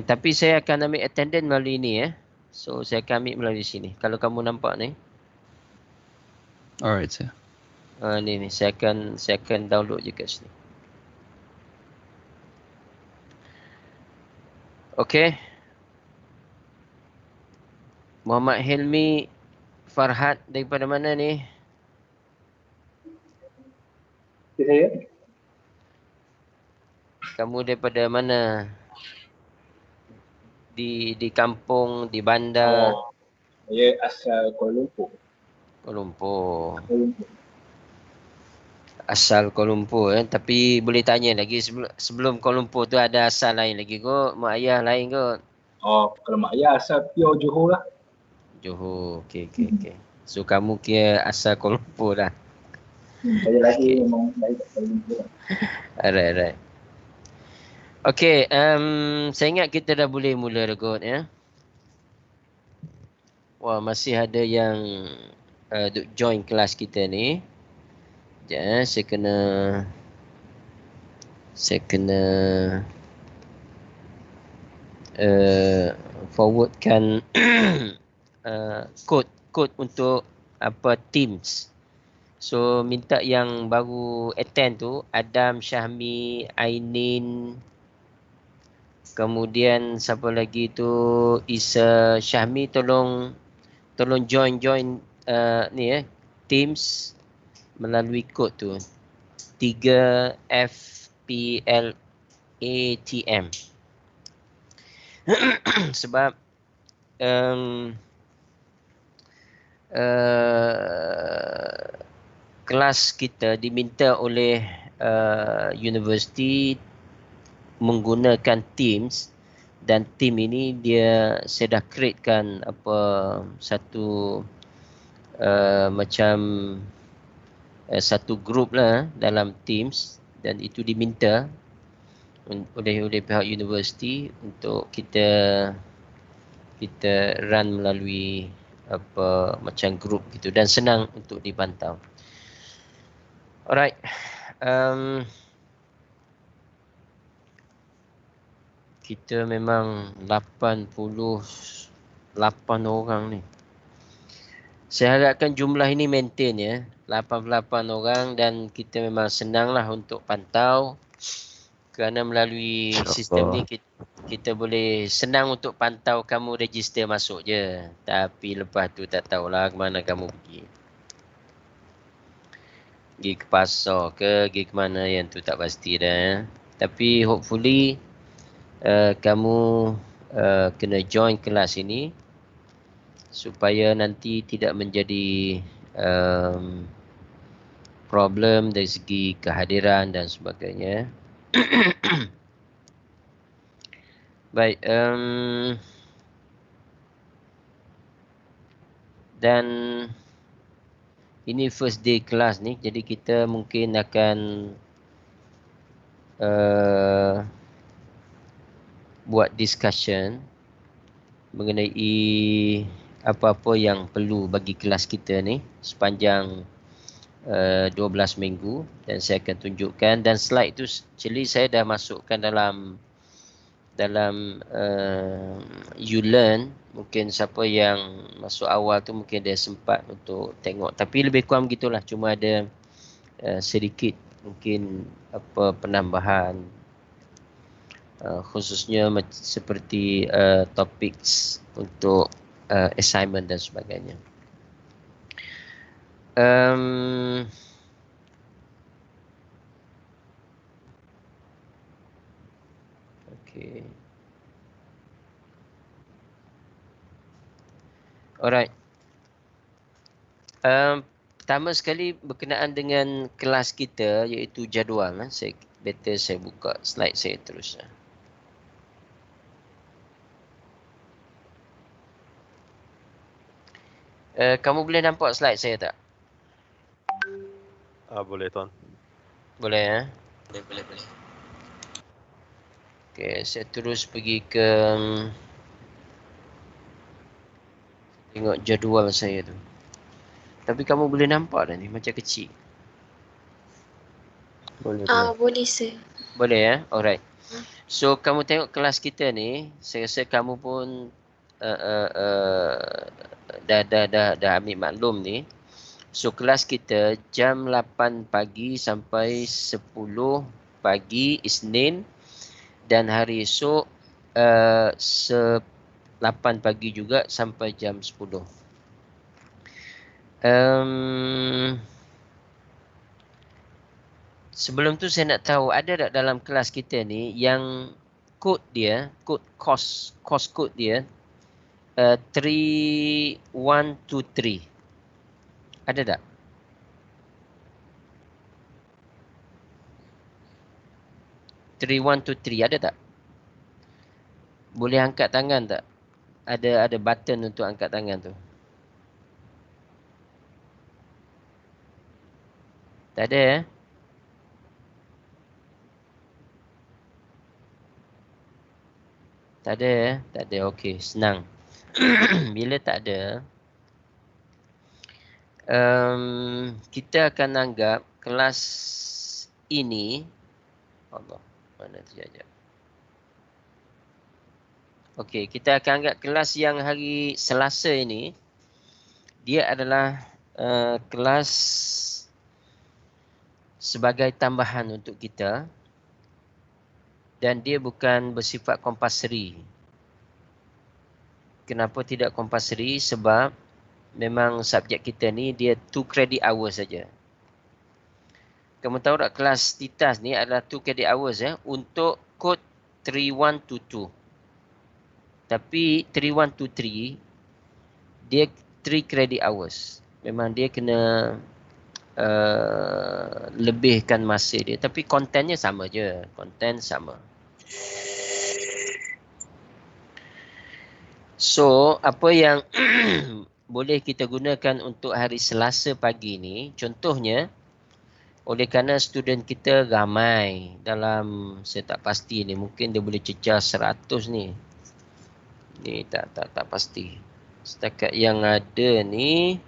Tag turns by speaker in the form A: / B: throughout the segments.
A: Tapi saya akan ambil attendance melalui ini ya. So saya akan ambil melalui sini. Kalau kamu nampak ni.
B: Alright, sir.
A: Ni saya akan download je kat sini. Okey. Muhammad Hilmi Farhad daripada mana ni?
C: Saya
A: Kamu daripada mana? Di kampung, di bandar?
C: saya asal Kuala Lumpur.
A: Kuala Lumpur. Asal Kuala Lumpur tapi boleh tanya lagi sebelum Kuala Lumpur tu ada asal lain lagi kot, mak ayah lain kot.
C: Kalau mak ayah asal pure Johor lah.
A: Johor. Okey. So kamu kira asal Kuala Lumpur lah.
C: Saya lahir memang lahir kat Kuala Lumpur.
A: Alright. Okey, saya ingat kita dah boleh mula dah kot ya. Wah, masih ada yang duk join kelas kita ni. Sekejap saya kena forwardkan kod untuk Teams. So minta yang baru attend tu Adam, Syahmi, Ainin, kemudian siapa lagi tu Isa, Syahmi, tolong join Teams melalui kod tu 3FPLATM. Sebab kelas kita diminta oleh universiti menggunakan Teams, dan team ini saya dah createkan satu macam satu group lah dalam Teams, dan itu diminta oleh pihak universiti untuk kita run melalui macam group gitu, dan senang untuk dipantau. Alright. Kita memang 88 orang ni. Saya harapkan jumlah ini maintain ya. 88 orang, dan kita memang senanglah untuk pantau. Kerana melalui sistem ni kita boleh senang untuk pantau kamu register masuk je. Tapi lepas tu tak tahulah ke mana kamu pergi. Pergi ke pasar ke, pergi ke mana, yang tu tak pasti dah. Tapi hopefully kamu kena join kelas ini supaya nanti tidak menjadi problem dari segi kehadiran dan sebagainya. Baik, dan ini first day kelas ni, jadi kita mungkin akan buat discussion mengenai apa-apa yang perlu bagi kelas kita ni sepanjang 12 minggu, dan saya akan tunjukkan, dan slide tu actually saya dah masukkan dalam YouLearn. Mungkin siapa yang masuk awal tu mungkin dia sempat untuk tengok, tapi lebih kurang begitulah, cuma ada sedikit mungkin penambahan, khususnya seperti topik untuk assignment dan sebagainya. Okay. Alright. Pertama sekali berkenaan dengan kelas kita, iaitu jadual. Saya buka slide saya terus. Kamu boleh nampak slide saya tak?
D: Boleh tuan.
A: Boleh ya?
E: Boleh.
A: Okay, saya terus pergi ke tengok jadual saya tu. Tapi kamu boleh nampak dah ni, macam kecil.
D: Boleh.
F: Boleh sir.
A: Boleh ya? Alright. So kamu tengok kelas kita ni, saya rasa kamu pun dah ambil maklum ni. So kelas kita jam 8 pagi sampai 10 pagi Isnin, dan hari esok 8 pagi juga sampai jam 10. Sebelum tu saya nak tahu, ada tak dalam kelas kita ni yang kod dia, course code dia 3123. Ada tak? Three one two three ada tak? Boleh angkat tangan tak? Ada button untuk angkat tangan tu. Tak ada eh? Tak ada eh? Tak ada. Okey, senang. Bila tak ada, kita akan anggap kelas ini, Allah, mana sekejap. Okey, kita akan anggap kelas yang hari Selasa ini, dia adalah kelas sebagai tambahan untuk kita, dan dia bukan bersifat compulsory. Kenapa tidak compulsory? Sebab memang subjek kita ni dia 2 credit hours saja. Kamu tahu tak, kelas TITAS ni adalah 2 credit hours untuk kod 3122. Tapi 3123 dia 3 credit hours. Memang dia kena lebihkan masa dia, tapi kontennya sama je. Konten sama. So, apa yang boleh kita gunakan untuk hari Selasa pagi ni, contohnya, oleh kerana student kita ramai dalam, saya tak pasti ni, mungkin dia boleh cecah 100 ni. Ni tak pasti. Setakat yang ada ni,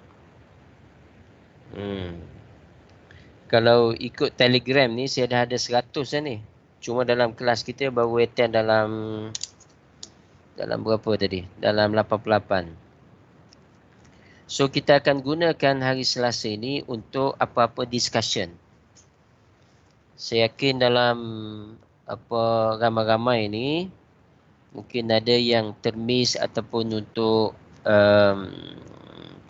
A: kalau ikut Telegram ni, saya dah ada 100 dah ni. Cuma dalam kelas kita baru attend dalam berapa tadi? Dalam 88. So kita akan gunakan hari Selasa ini untuk apa-apa discussion. Saya yakin dalam ramai-ramai ni mungkin ada yang termiss ataupun untuk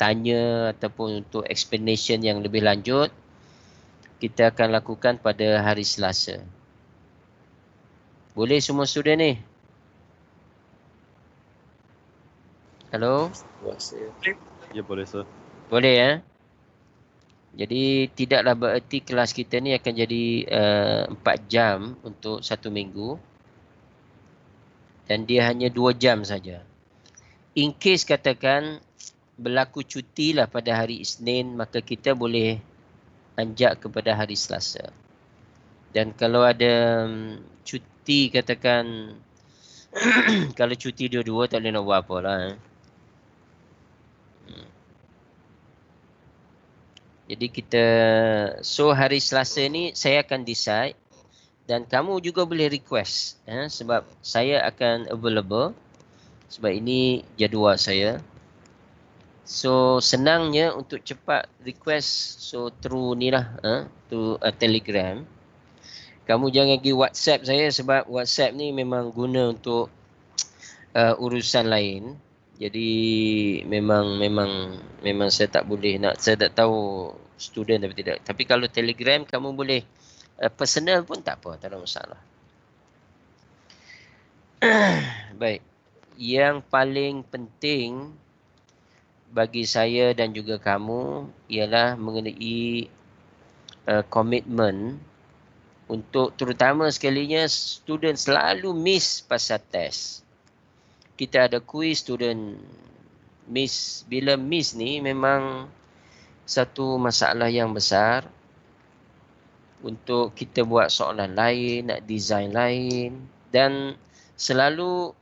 A: tanya ataupun untuk explanation yang lebih lanjut, kita akan lakukan pada hari Selasa. Boleh semua student ni? Hello?
B: Ya, boleh sir.
A: Boleh ya? Jadi tidaklah bererti kelas kita ni akan jadi 4 jam untuk 1 minggu. Dan dia hanya 2 jam saja. In case katakan berlaku cuti lah pada hari Isnin, maka kita boleh anjak kepada hari Selasa. Dan kalau ada cuti katakan, kalau cuti dua-dua tak boleh nak buat apa lah. Jadi kita, so hari Selasa ni saya akan decide, dan kamu juga boleh request sebab saya akan available, sebab ini jadual saya. So senangnya untuk cepat request, so through ni lah, through Telegram. Kamu jangan pergi WhatsApp saya, sebab WhatsApp ni memang guna untuk urusan lain. Jadi memang saya tak boleh nak, saya tak tahu student tapi tidak. Tapi kalau Telegram kamu boleh personal pun tak apa, tak ada masalah. Baik. Yang paling penting bagi saya dan juga kamu ialah mengenai komitmen untuk, terutama sekalinya student selalu miss pasal test. Kita ada kuis, student miss. Bila miss ni memang satu masalah yang besar. Untuk kita buat soalan lain, nak design lain. Dan selalu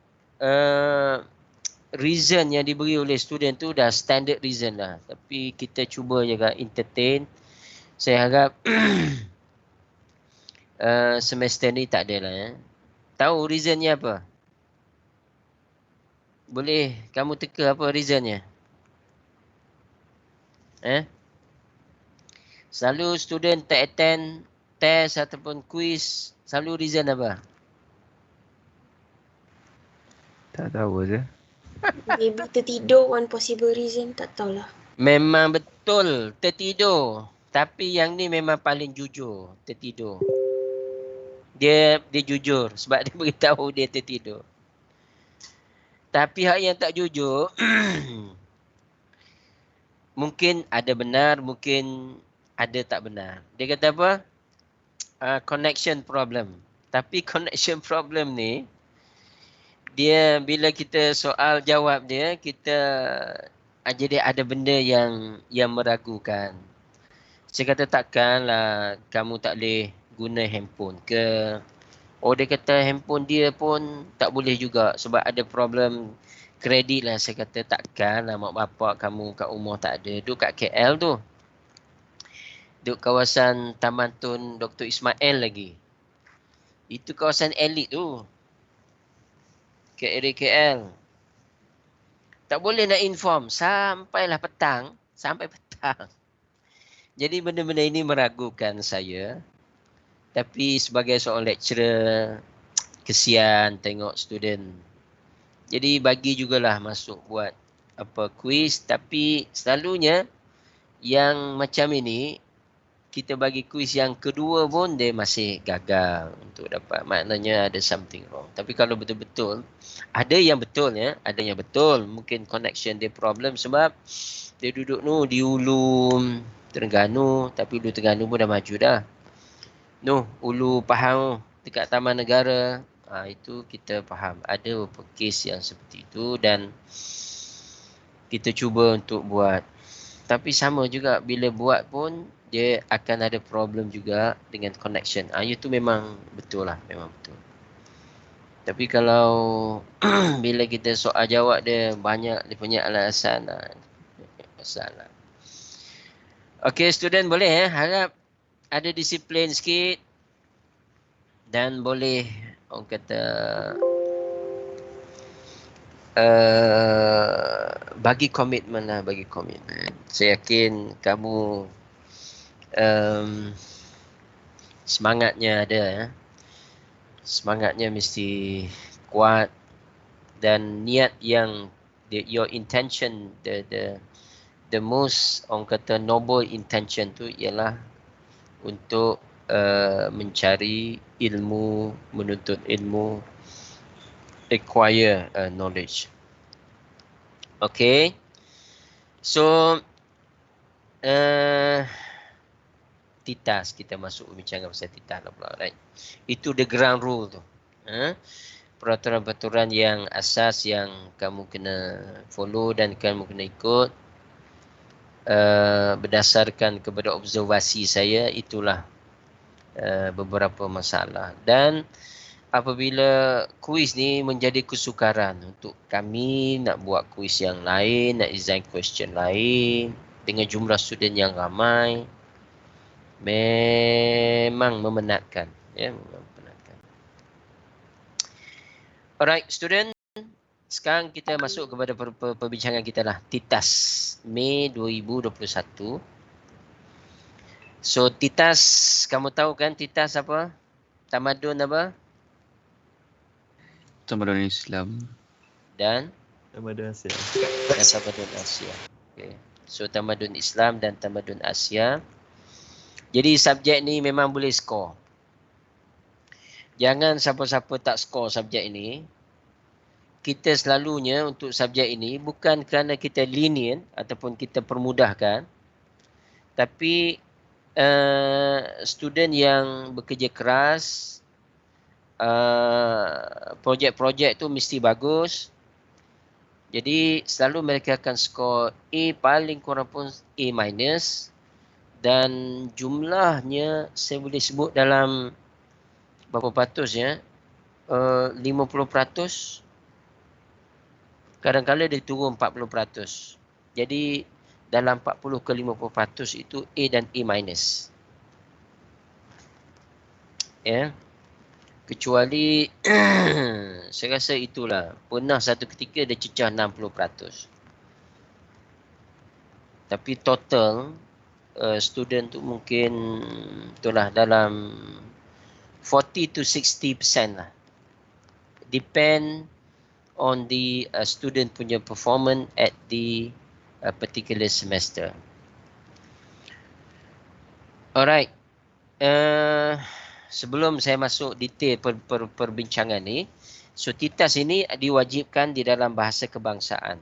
A: reason yang diberi oleh student tu dah standard reason lah. Tapi kita cuba juga entertain. Saya harap semester ni tak ada lah. Tahu reasonnya apa? Boleh kamu teka apa reasonnya? Selalu student tak attend test ataupun quiz, selalu reason apa?
D: Tak tahu je.
E: Maybe tertidur one possible reason, tak tahulah.
A: Memang betul tertidur. Tapi yang ni memang paling jujur, tertidur. Dia jujur sebab dia beritahu dia tertidur. Tapi hak yang tak jujur mungkin ada benar, mungkin ada tak benar. Dia kata apa? Connection problem. Tapi connection problem ni, dia bila kita soal jawab dia, kita jadi ada benda yang meragukan. Saya kata takkanlah kamu tak boleh guna handphone ke? Oh, dia kata handphone dia pun tak boleh juga sebab ada problem kredit lah. Saya kata takkanlah mak bapak kamu kat rumah tak ada. Duduk kat KL tu. Duduk kawasan Taman Tun Dr. Ismail lagi. Itu kawasan elit tu. Ke area KL. Tak boleh nak inform sampailah petang. Sampai petang. Jadi benda-benda ini meragukan saya. Tapi sebagai seorang lecturer, kesian tengok student. Jadi bagi jugalah masuk buat quiz. Tapi selalunya yang macam ini, kita bagi quiz yang kedua pun dia masih gagal untuk dapat. Maknanya ada something wrong. Tapi kalau betul-betul, ada yang betul ya. Ada yang betul. Mungkin connection dia problem sebab dia duduk di Ulu Terengganu. Tapi Ulu Terengganu pun dah maju dah. Ulu Pahang dekat Taman Negara. Itu kita faham. Ada kes yang seperti itu dan kita cuba untuk buat. Tapi sama juga bila buat pun dia akan ada problem juga dengan connection. Itu memang betul lah. Memang betul. Tapi kalau bila kita soal jawab dia banyak dia punya alasan. Masalah. Okey, student boleh harap ada disiplin sikit dan boleh orang kata bagi komitmen lah, bagi komitmen. Saya yakin kamu semangatnya ada. Semangatnya mesti kuat dan niat yang your intention, the most orang kata noble intention tu ialah untuk mencari ilmu, menuntut ilmu, acquire knowledge. Okay. So, titas, kita masuk bincang pasal titas lah pula, right? Itu the ground rule tu. Peraturan-peraturan yang asas yang kamu kena follow dan kamu kena ikut. Berdasarkan kepada observasi saya, itulah beberapa masalah. Dan apabila kuis ni menjadi kesukaran untuk kami nak buat kuis yang lain, nak design question lain dengan jumlah student yang ramai, memang memenatkan. Memang memenatkan. Alright, student. Sekarang kita masuk kepada perbincangan kita lah. TITAS Mei 2021. So TITAS, kamu tahu kan TITAS apa? Tamadun apa?
D: Tamadun Islam
A: Dan?
B: Tamadun Asia.
A: Dan Tamadun Asia. Okay. So Tamadun Islam dan Tamadun Asia. Jadi subjek ni memang boleh skor. Jangan siapa-siapa tak skor subjek ini. Kita selalunya untuk subjek ini bukan kerana kita lenient ataupun kita permudahkan. Tapi student yang bekerja keras, projek-projek tu mesti bagus. Jadi selalu mereka akan skor A, paling kurang pun A minus. Dan jumlahnya saya boleh sebut dalam berapa peratus ya? 50%. Kadang-kadang dia turun 40%. Jadi dalam 40 ke 50% itu A dan A minus. Ya. Kecuali saya rasa itulah. Pernah satu ketika dia cecah 60%. Tapi total student tu mungkin itulah dalam 40 to 60% lah. Depend on the student punya performance at the particular semester. Alright. Sebelum saya masuk detail perbincangan ni, so TITAS ini diwajibkan di dalam bahasa kebangsaan.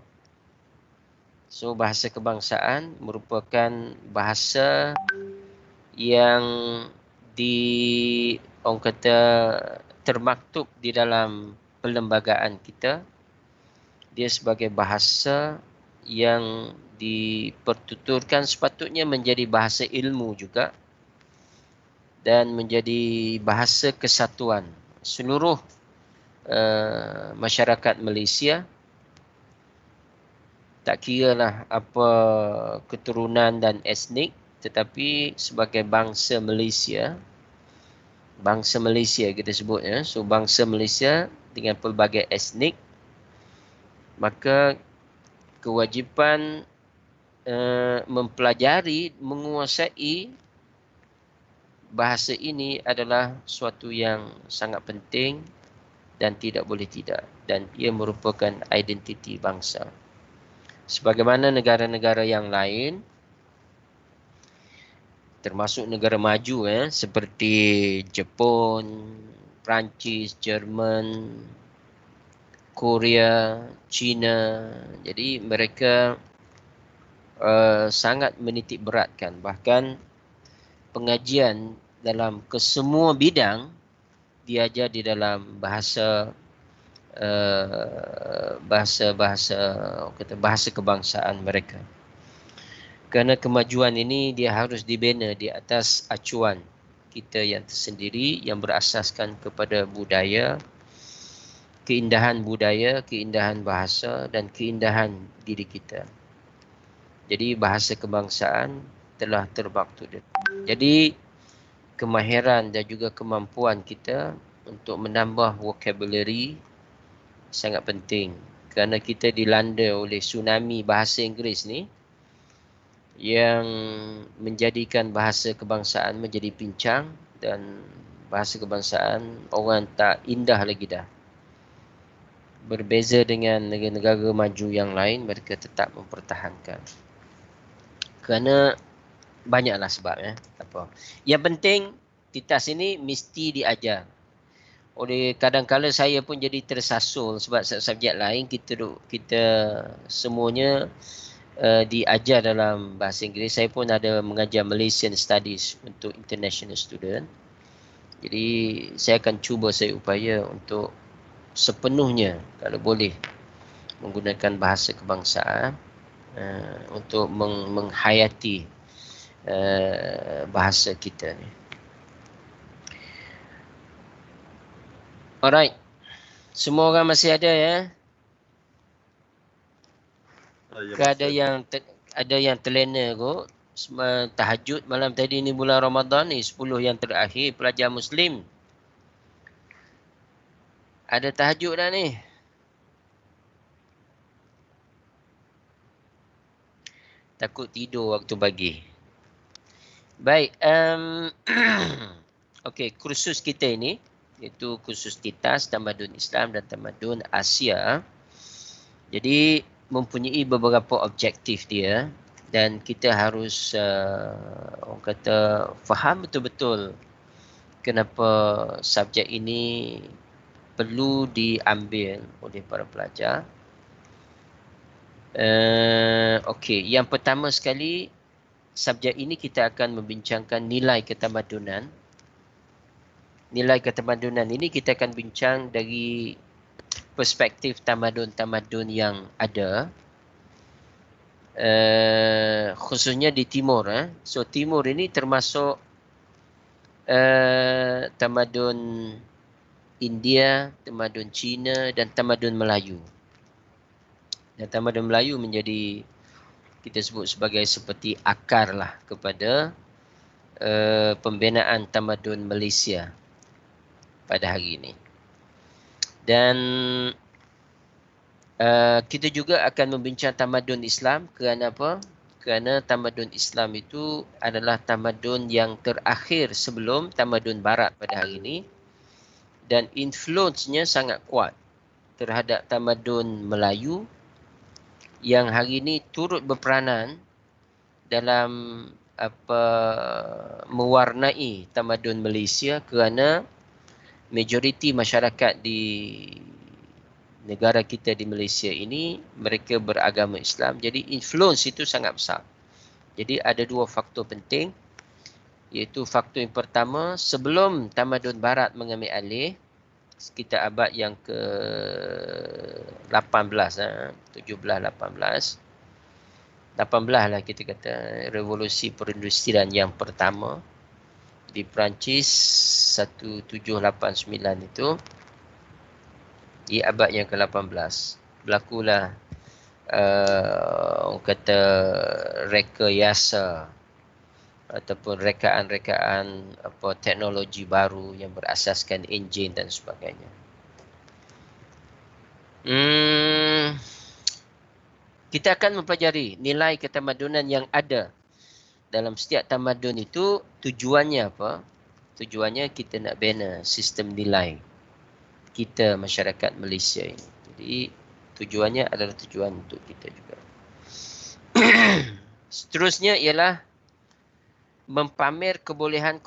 A: So bahasa kebangsaan merupakan bahasa yang orang kata termaktub di dalam perlembagaan kita. Dia sebagai bahasa yang dipertuturkan sepatutnya menjadi bahasa ilmu juga dan menjadi bahasa kesatuan seluruh masyarakat Malaysia. Tak kiralah apa keturunan dan etnik, tetapi sebagai bangsa Malaysia kita sebut ya. So bangsa Malaysia dengan pelbagai etnik, maka kewajipan mempelajari, menguasai bahasa ini adalah suatu yang sangat penting dan tidak boleh tidak, dan ia merupakan identiti bangsa. Sebagaimana negara-negara yang lain, termasuk negara maju seperti Jepun, Perancis, Jerman, Korea, China. Jadi mereka sangat menitik beratkan, bahkan pengajian dalam kesemua bidang diajar di dalam bahasa kebangsaan mereka. Kerana kemajuan ini dia harus dibina di atas acuan kita yang tersendiri yang berasaskan kepada budaya, keindahan bahasa dan keindahan diri kita. Jadi bahasa kebangsaan telah termaktub. Jadi kemahiran dan juga kemampuan kita untuk menambah vocabulary sangat penting, kerana kita dilanda oleh tsunami bahasa Inggeris ni yang menjadikan bahasa kebangsaan menjadi pincang, dan bahasa kebangsaan orang tak indah lagi dah. Berbeza dengan negara-negara maju yang lain, mereka tetap mempertahankan. Kerana banyaklah sebab apa. Yang penting TITAS ini mesti diajar. Oleh kadang-kala saya pun jadi tersasul sebab subjek lain kita semuanya diajar dalam bahasa Inggeris. Saya pun ada mengajar Malaysian Studies untuk international student. Jadi saya akan cuba saya upaya untuk sepenuhnya kalau boleh menggunakan bahasa kebangsaan untuk menghayati bahasa kita ni. Alright. Semua orang masih ada ya? Ada yang terlena kot. Tahajud malam tadi ni bulan Ramadan ni 10 yang terakhir pelajar Muslim. Ada tahajud dah ni? Takut tidur waktu pagi. Baik. Okey, kursus kita ini iaitu kursus TITAS, Tamadun Islam dan Tamadun Asia. Jadi mempunyai beberapa objektif dia, dan kita harus orang kata faham betul-betul kenapa subjek ini perlu diambil oleh para pelajar. Okey, yang pertama sekali, subjek ini kita akan membincangkan nilai ketamadunan. Nilai ketamadunan ini kita akan bincang dari perspektif tamadun-tamadun yang ada, khususnya di Timur. So Timur ini termasuk tamadun India, tamadun Cina dan tamadun Melayu. Dan tamadun Melayu menjadi kita sebut sebagai seperti akar lah kepada pembinaan tamadun Malaysia. pada hari ini. Dan kita juga akan membincang tamadun Islam. Kerana apa? Kerana tamadun Islam itu adalah tamadun yang terakhir sebelum tamadun Barat pada hari ini. Dan influence-nya sangat kuat terhadap tamadun Melayu yang hari ini turut berperanan dalam mewarnai tamadun Malaysia, kerana majoriti masyarakat di negara kita di Malaysia ini mereka beragama Islam. Jadi influence itu sangat besar. Jadi ada dua faktor penting, iaitu faktor yang pertama, sebelum tamadun Barat mengambil alih sekitar abad yang ke-18, 17, 18 lah kita kata, revolusi perindustrian yang pertama di Perancis 1789 itu, di abad yang ke-18 berlakulah orang kata rekayasa ataupun rekaan-rekaan teknologi baru yang berasaskan enjin dan sebagainya. Kita akan mempelajari nilai ketamadunan yang ada dalam setiap tamadun itu. Tujuannya apa? Tujuannya kita nak bina sistem nilai kita masyarakat Malaysia ini. Jadi tujuannya adalah tujuan untuk kita juga. Seterusnya ialah mempamer kebolehan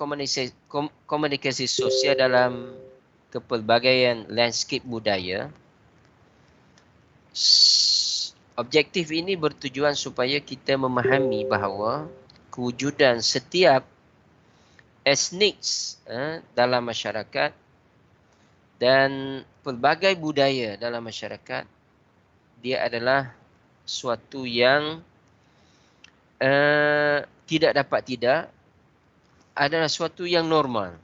A: komunikasi sosial dalam kepelbagaian landscape budaya. Objektif ini bertujuan supaya kita memahami bahawa kewujudan setiap etnik dalam masyarakat dan pelbagai budaya dalam masyarakat, dia adalah suatu yang tidak dapat tidak, adalah suatu yang normal,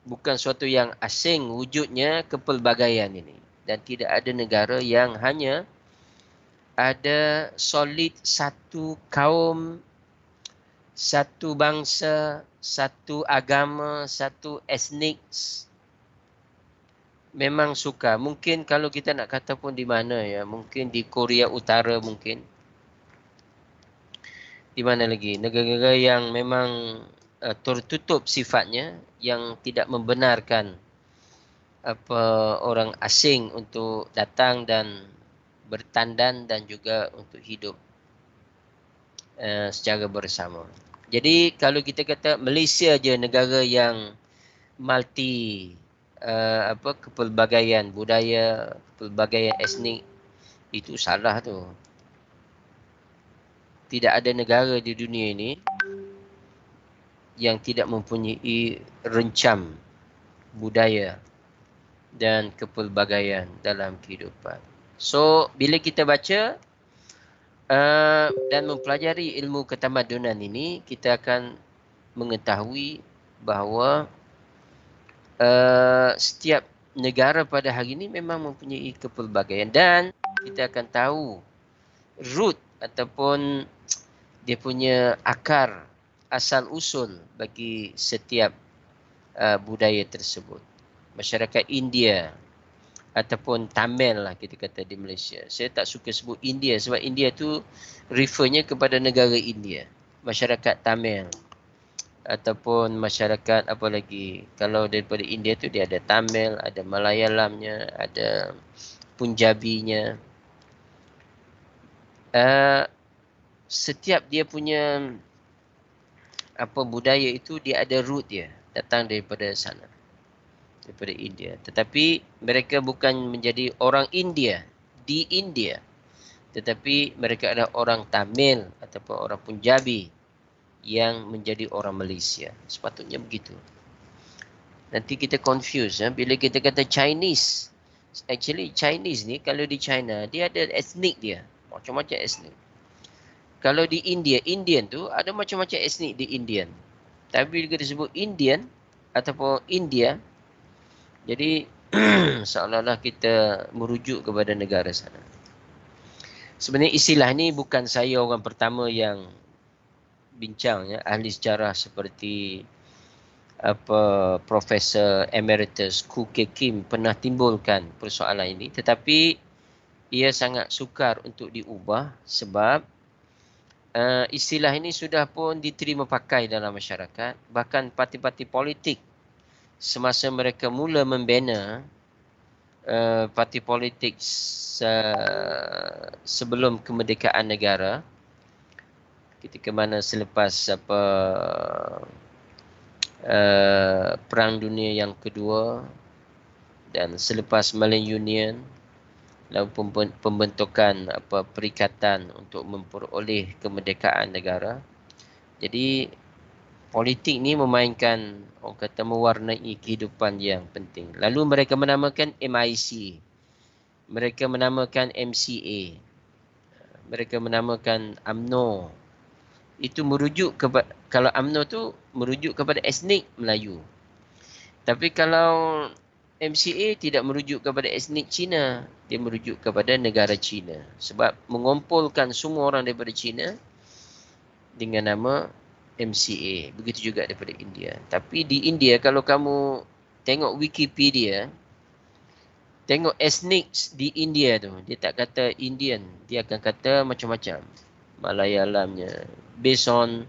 A: bukan suatu yang asing wujudnya kepelbagaian ini. Dan tidak ada negara yang hanya ada solid satu kaum, satu bangsa, satu agama, satu etnik. Memang suka. Mungkin kalau kita nak kata pun di mana ya, mungkin di Korea Utara mungkin. Di mana lagi? Negara-negara yang memang tertutup sifatnya, yang tidak membenarkan orang asing untuk datang dan bertandan dan juga untuk hidup secara bersama. Jadi kalau kita kata Malaysia je negara yang multi kepelbagaian budaya, kepelbagaian etnik, itu salah tu. Tidak ada negara di dunia ini yang tidak mempunyai rencam budaya dan kepelbagaian dalam kehidupan. So, bila kita baca dan mempelajari ilmu ketamadunan ini, kita akan mengetahui bahawa setiap negara pada hari ini memang mempunyai kepelbagaian, dan kita akan tahu root ataupun dia punya akar, asal usul bagi setiap budaya tersebut. Masyarakat India ataupun Tamil lah kita kata di Malaysia. Saya tak suka sebut India sebab India tu refernya kepada negara India. Masyarakat Tamil ataupun masyarakat apa lagi, kalau daripada India tu dia ada Tamil, ada Malayalamnya, ada Punjabinya. Setiap dia punya budaya itu dia ada root dia, datang daripada sana, daripada India. Tetapi mereka bukan menjadi orang India di India, tetapi mereka adalah orang Tamil ataupun orang Punjabi yang menjadi orang Malaysia. Sepatutnya begitu. Nanti kita confuse bila kita kata Chinese. Actually Chinese ni kalau di China dia ada etnik dia, macam-macam etnik. Kalau di India, Indian tu ada macam-macam etnik di Indian. Tapi bila disebut Indian ataupun India, jadi seolah-olah kita merujuk kepada negara sana. Sebenarnya istilah ni bukan saya orang pertama yang bincang ya. Ahli sejarah seperti Profesor Emeritus Khoo Kay Kim pernah timbulkan persoalan ini, tetapi ia sangat sukar untuk diubah sebab istilah ini sudah pun diterima pakai dalam masyarakat. Bahkan parti-parti politik semasa mereka mula membina parti politik sebelum kemerdekaan negara, ketika mana selepas Perang Dunia yang Kedua dan selepas Malaysian Union, lalu pembentukan perikatan untuk memperoleh kemerdekaan negara. Jadi politik ni memainkan, orang kata, mewarnai kehidupan yang penting. Lalu mereka menamakan MIC, mereka menamakan MCA, mereka menamakan UMNO. Itu merujuk kepada, kalau UMNO tu merujuk kepada etnik Melayu. Tapi kalau MCA tidak merujuk kepada etnik Cina, dia merujuk kepada negara Cina. Sebab mengumpulkan semua orang daripada Cina dengan nama MCA. Begitu juga daripada India. Tapi di India, kalau kamu tengok Wikipedia, tengok etnik di India tu, dia tak kata Indian, dia akan kata macam-macam. Malayalamnya, based on,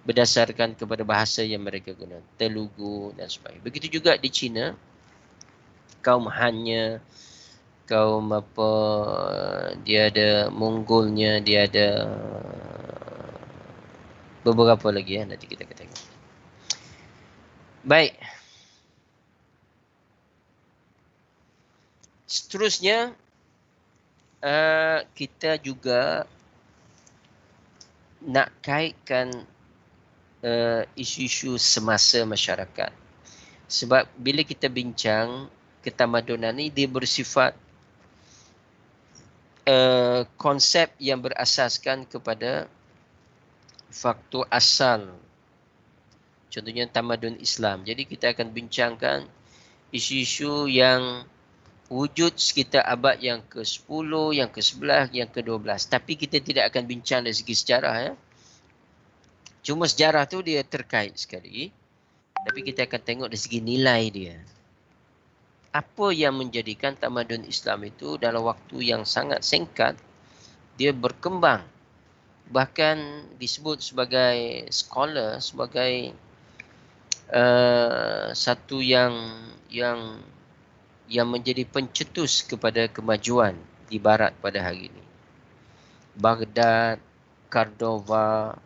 A: berdasarkan kepada bahasa yang mereka guna, Telugu dan sebagainya. Begitu juga di China, kaum Han-nya, kaum dia ada Mongolnya, dia ada beberapa lagi nanti kita akan tengok. Baik. Seterusnya, kita juga nak kaitkan isu-isu semasa masyarakat. Sebab bila kita bincang ketamadunan ni, dia bersifat konsep yang berasaskan kepada faktor asal. Contohnya tamadun Islam. Jadi kita akan bincangkan isu-isu yang wujud sekitar abad yang ke-10, yang ke-11, yang ke-12. Tapi kita tidak akan bincang dari segi sejarah. Ya. Cuma sejarah tu dia terkait sekali. Tapi kita akan tengok dari segi nilai dia. Apa yang menjadikan tamadun Islam itu dalam waktu yang sangat singkat, dia berkembang. Bahkan disebut sebagai scholar, sebagai satu yang menjadi pencetus kepada kemajuan di Barat pada hari ini. Baghdad, Cordova,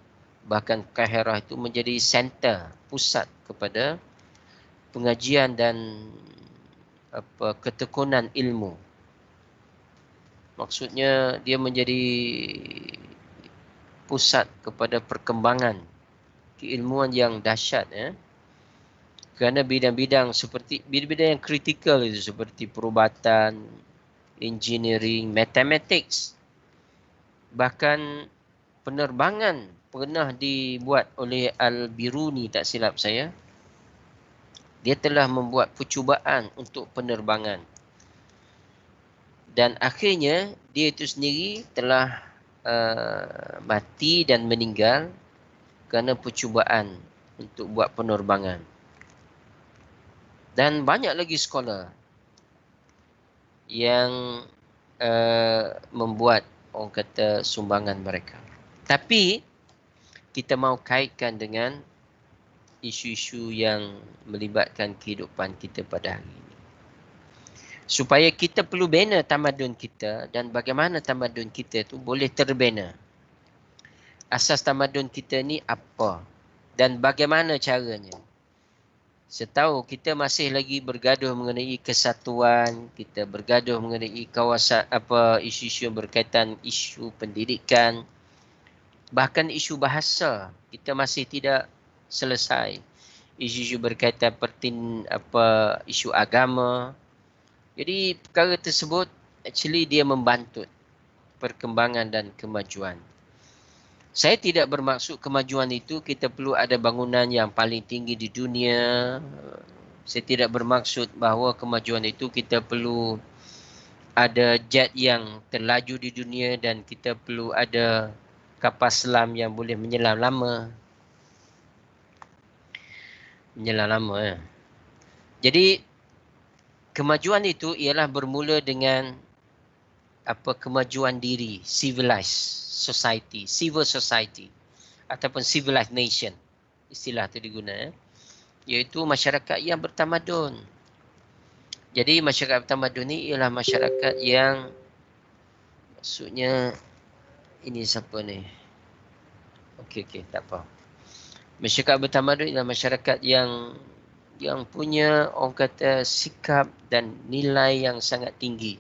A: bahkan Kairah itu menjadi center, pusat kepada pengajian dan ketekunan ilmu. Maksudnya dia menjadi pusat kepada perkembangan keilmuan yang dahsyat, ya. Kerana bidang-bidang yang kritikal itu seperti perubatan, engineering, mathematics, bahkan penerbangan pernah dibuat oleh Al-Biruni, tak silap saya. Dia telah membuat percubaan untuk penerbangan. Dan akhirnya dia itu sendiri telah mati dan meninggal kerana percubaan untuk buat penerbangan. Dan banyak lagi scholar yang membuat, orang kata, sumbangan mereka. Tapi kita mahu kaitkan dengan isu-isu yang melibatkan kehidupan kita pada hari ini. Supaya kita perlu bina tamadun kita, dan bagaimana tamadun kita itu boleh terbina. Asas tamadun kita ni apa dan bagaimana caranya. Setahu kita masih lagi bergaduh mengenai kesatuan, kita bergaduh mengenai kawasan isu-isu yang berkaitan isu pendidikan, bahkan isu bahasa kita masih tidak selesai. Isu-isu berkaitan isu agama. Jadi perkara tersebut actually dia membantut perkembangan dan kemajuan. Saya tidak bermaksud kemajuan itu kita perlu ada bangunan yang paling tinggi di dunia. Saya tidak bermaksud bahawa kemajuan itu kita perlu ada jet yang terlaju di dunia dan kita perlu ada kapal selam yang boleh menyelam lama. Menjelang lama ya. Jadi kemajuan itu ialah bermula dengan kemajuan diri, civilized society, civil society ataupun civilized nation. Istilah itu diguna iaitu masyarakat yang bertamadun. Jadi masyarakat bertamadun ni ialah masyarakat yang maksudnya ini siapa ni? Okey, tak apa. Masyarakat bertamadun ialah masyarakat yang punya orang kata sikap dan nilai yang sangat tinggi.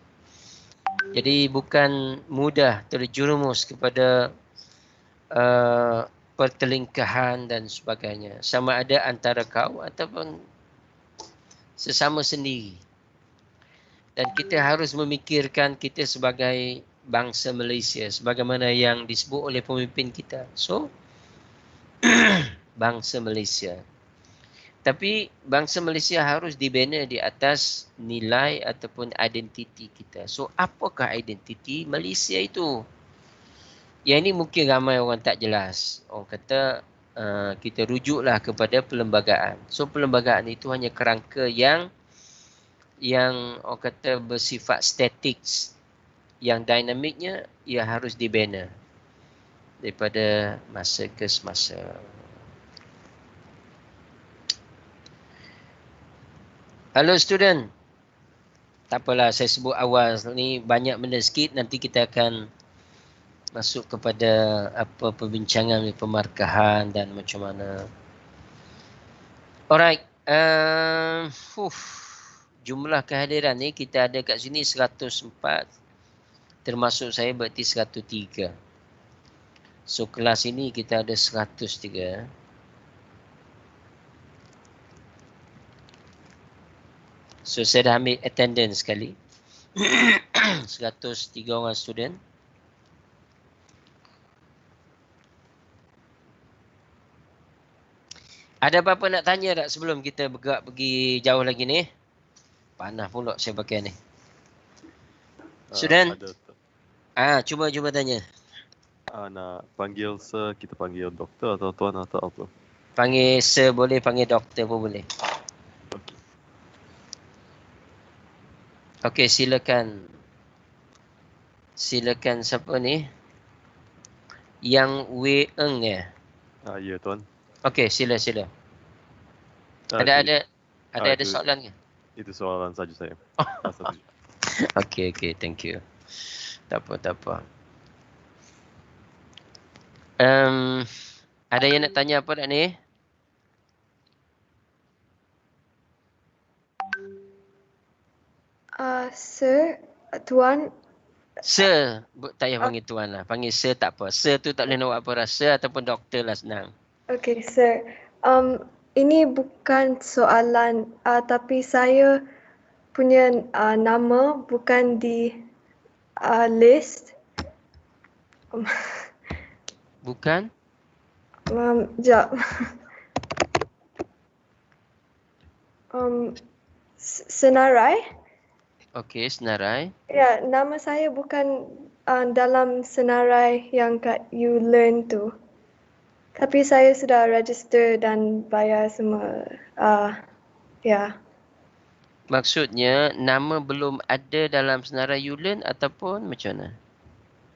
A: Jadi bukan mudah terjerumus kepada pertelingkahan dan sebagainya. Sama ada antara kau ataupun sesama sendiri. Dan kita harus memikirkan kita sebagai bangsa Malaysia sebagaimana yang disebut oleh pemimpin kita. So, bangsa Malaysia. Tapi bangsa Malaysia harus dibina di atas nilai ataupun identiti kita. So, apakah identiti Malaysia itu? Yang ini mungkin ramai orang tak jelas. Orang kata kita rujuklah kepada perlembagaan. So, perlembagaan itu hanya kerangka yang orang kata bersifat statik. Yang dinamiknya, ia harus dibina daripada masa ke semasa. Halo student. Tak apalah, saya sebut awal ni banyak benda sikit, nanti kita akan masuk kepada perbincangan pemarkahan dan macam mana. Alright. Jumlah kehadiran ni kita ada kat sini 104. Termasuk saya berarti 103. So kelas ini kita ada 103. So saya dah ambil attendance sekali. 103 orang student. Ada apa-apa nak tanya tak sebelum kita bergerak pergi jauh lagi ni? Panah pula saya pakai ni. Student?
B: Ada.
A: Cuba tanya.
B: Nak panggil sir, kita panggil doktor atau tuan atau apa?
A: Panggil sir boleh, panggil doktor pun boleh. Okey, silakan. Silakan siapa ni? Yang Wei Eng ya?
B: Ya tuan.
A: Okey, sila. Ada soalan ke?
B: Itu soalan saja saya.
A: Okey, thank you. Tak apa. Ada yang nak tanya apa tak ni?
F: Sir, tuan.
A: Sir, tak payah panggil tuan lah. Panggil sir tak apa. Sir tu tak boleh nak buat apa dah. Sir ataupun doktor lah senang.
F: Okay, sir. Ini bukan soalan, tapi saya punya nama bukan di list.
A: Bukan?
F: Sekejap. Senarai?
A: Okey, senarai.
F: Ya, nama saya bukan dalam senarai yang kat You Learn tu. Tapi saya sudah register dan bayar semua. Ya.
A: Maksudnya nama belum ada dalam senarai You Learn ataupun macam mana?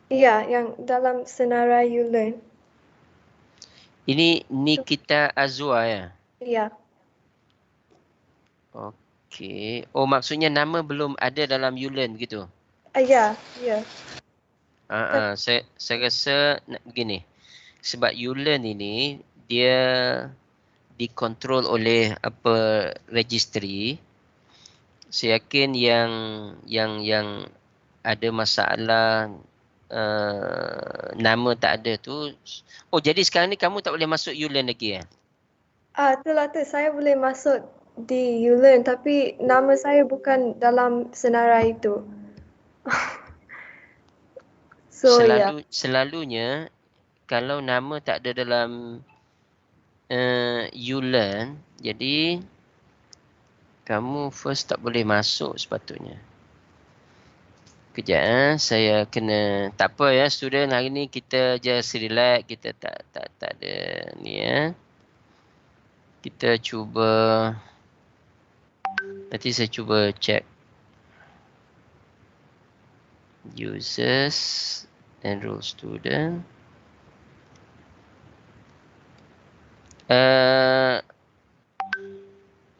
F: Ya, yang dalam senarai You Learn.
A: Ini Nikita Azwa ya?
F: Ya.
A: Okey. Oh, maksudnya nama belum ada dalam You Learn begitu?
F: Ya.
A: Saya rasa begini. Sebab You Learn ini dia dikontrol oleh registry. Saya yakin yang ada masalah nama tak ada tu. Oh, jadi sekarang ni kamu tak boleh masuk You Learn lagi ya?
F: Itulah tu. Saya boleh masuk di You Learn tapi nama saya bukan dalam senarai itu. So,
A: Selalunya kalau nama tak ada dalam You Learn, jadi kamu first tak boleh masuk sepatutnya. Kejap saya kena, tak apa ya student, hari ni kita just relax, kita tak ada ni ya. Kita cuba, nanti saya cuba check users, enroll student.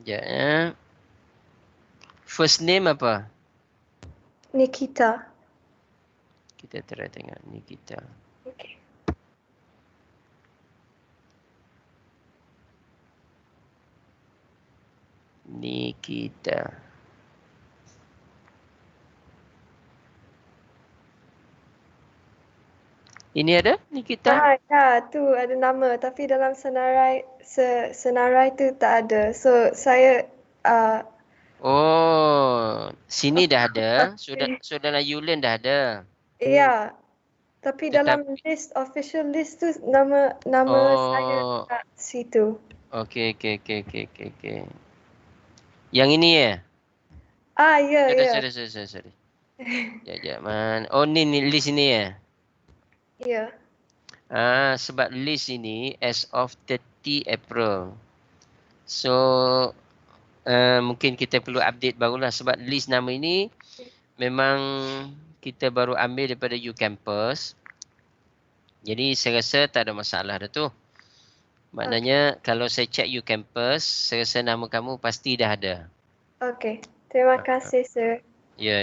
A: Ya. First name apa?
F: Nikita.
A: Kita try tengok Nikita.
F: Okay.
A: Nikita. Ini ada Nikita?
F: Ya, tu ada nama tapi dalam senarai tu tak ada. So saya
A: Oh, sini dah ada. Saudara Yulen dah ada.
F: ya, tapi dalam list official list tu nama saya tak situ.
A: Okey. Yang ini ya?
F: Ya.
A: Sorry. Sekejap man. Oh ni list ini ya?
F: Ya.
A: Sebab list ini as of 30 April. So mungkin kita perlu update barulah sebab list nama ini memang kita baru ambil daripada UCampus. Jadi saya rasa tak ada masalah dah tu. Maknanya kalau saya check UCampus, saya rasa nama kamu pasti dah ada.
F: Okey. Terima kasih, sir.
A: Ya.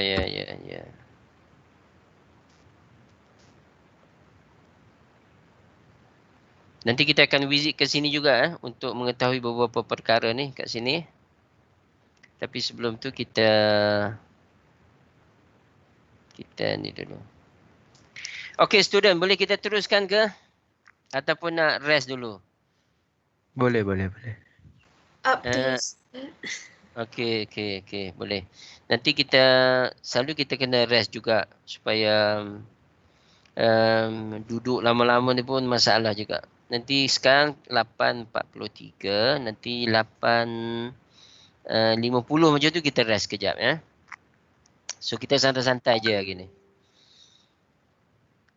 A: Nanti kita akan visit ke sini juga untuk mengetahui beberapa perkara ni kat sini. Tapi sebelum tu kita ni dulu. Okey student, boleh kita teruskan ke? Ataupun nak rest dulu?
D: Boleh.
E: Up to you.
A: Okey, boleh. Nanti selalu kita kena rest juga supaya duduk lama-lama ni pun masalah juga. Nanti sekarang 8.43, nanti 8.50 macam tu kita rest kejap ya. So kita santai-santai je hari ni.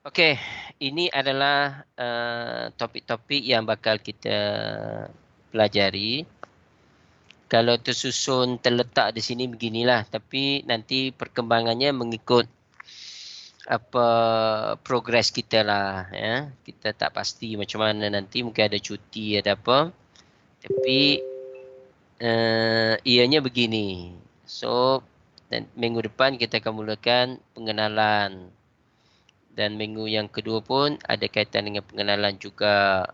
A: Okey, ini adalah topik-topik yang bakal kita pelajari. Kalau tersusun terletak di sini beginilah, tapi nanti perkembangannya mengikut apa progres kita lah ya. Kita tak pasti macam mana nanti, mungkin ada cuti ada apa. Tapi ianya begini. So minggu depan kita akan mulakan pengenalan. Dan minggu yang kedua pun ada kaitan dengan pengenalan juga.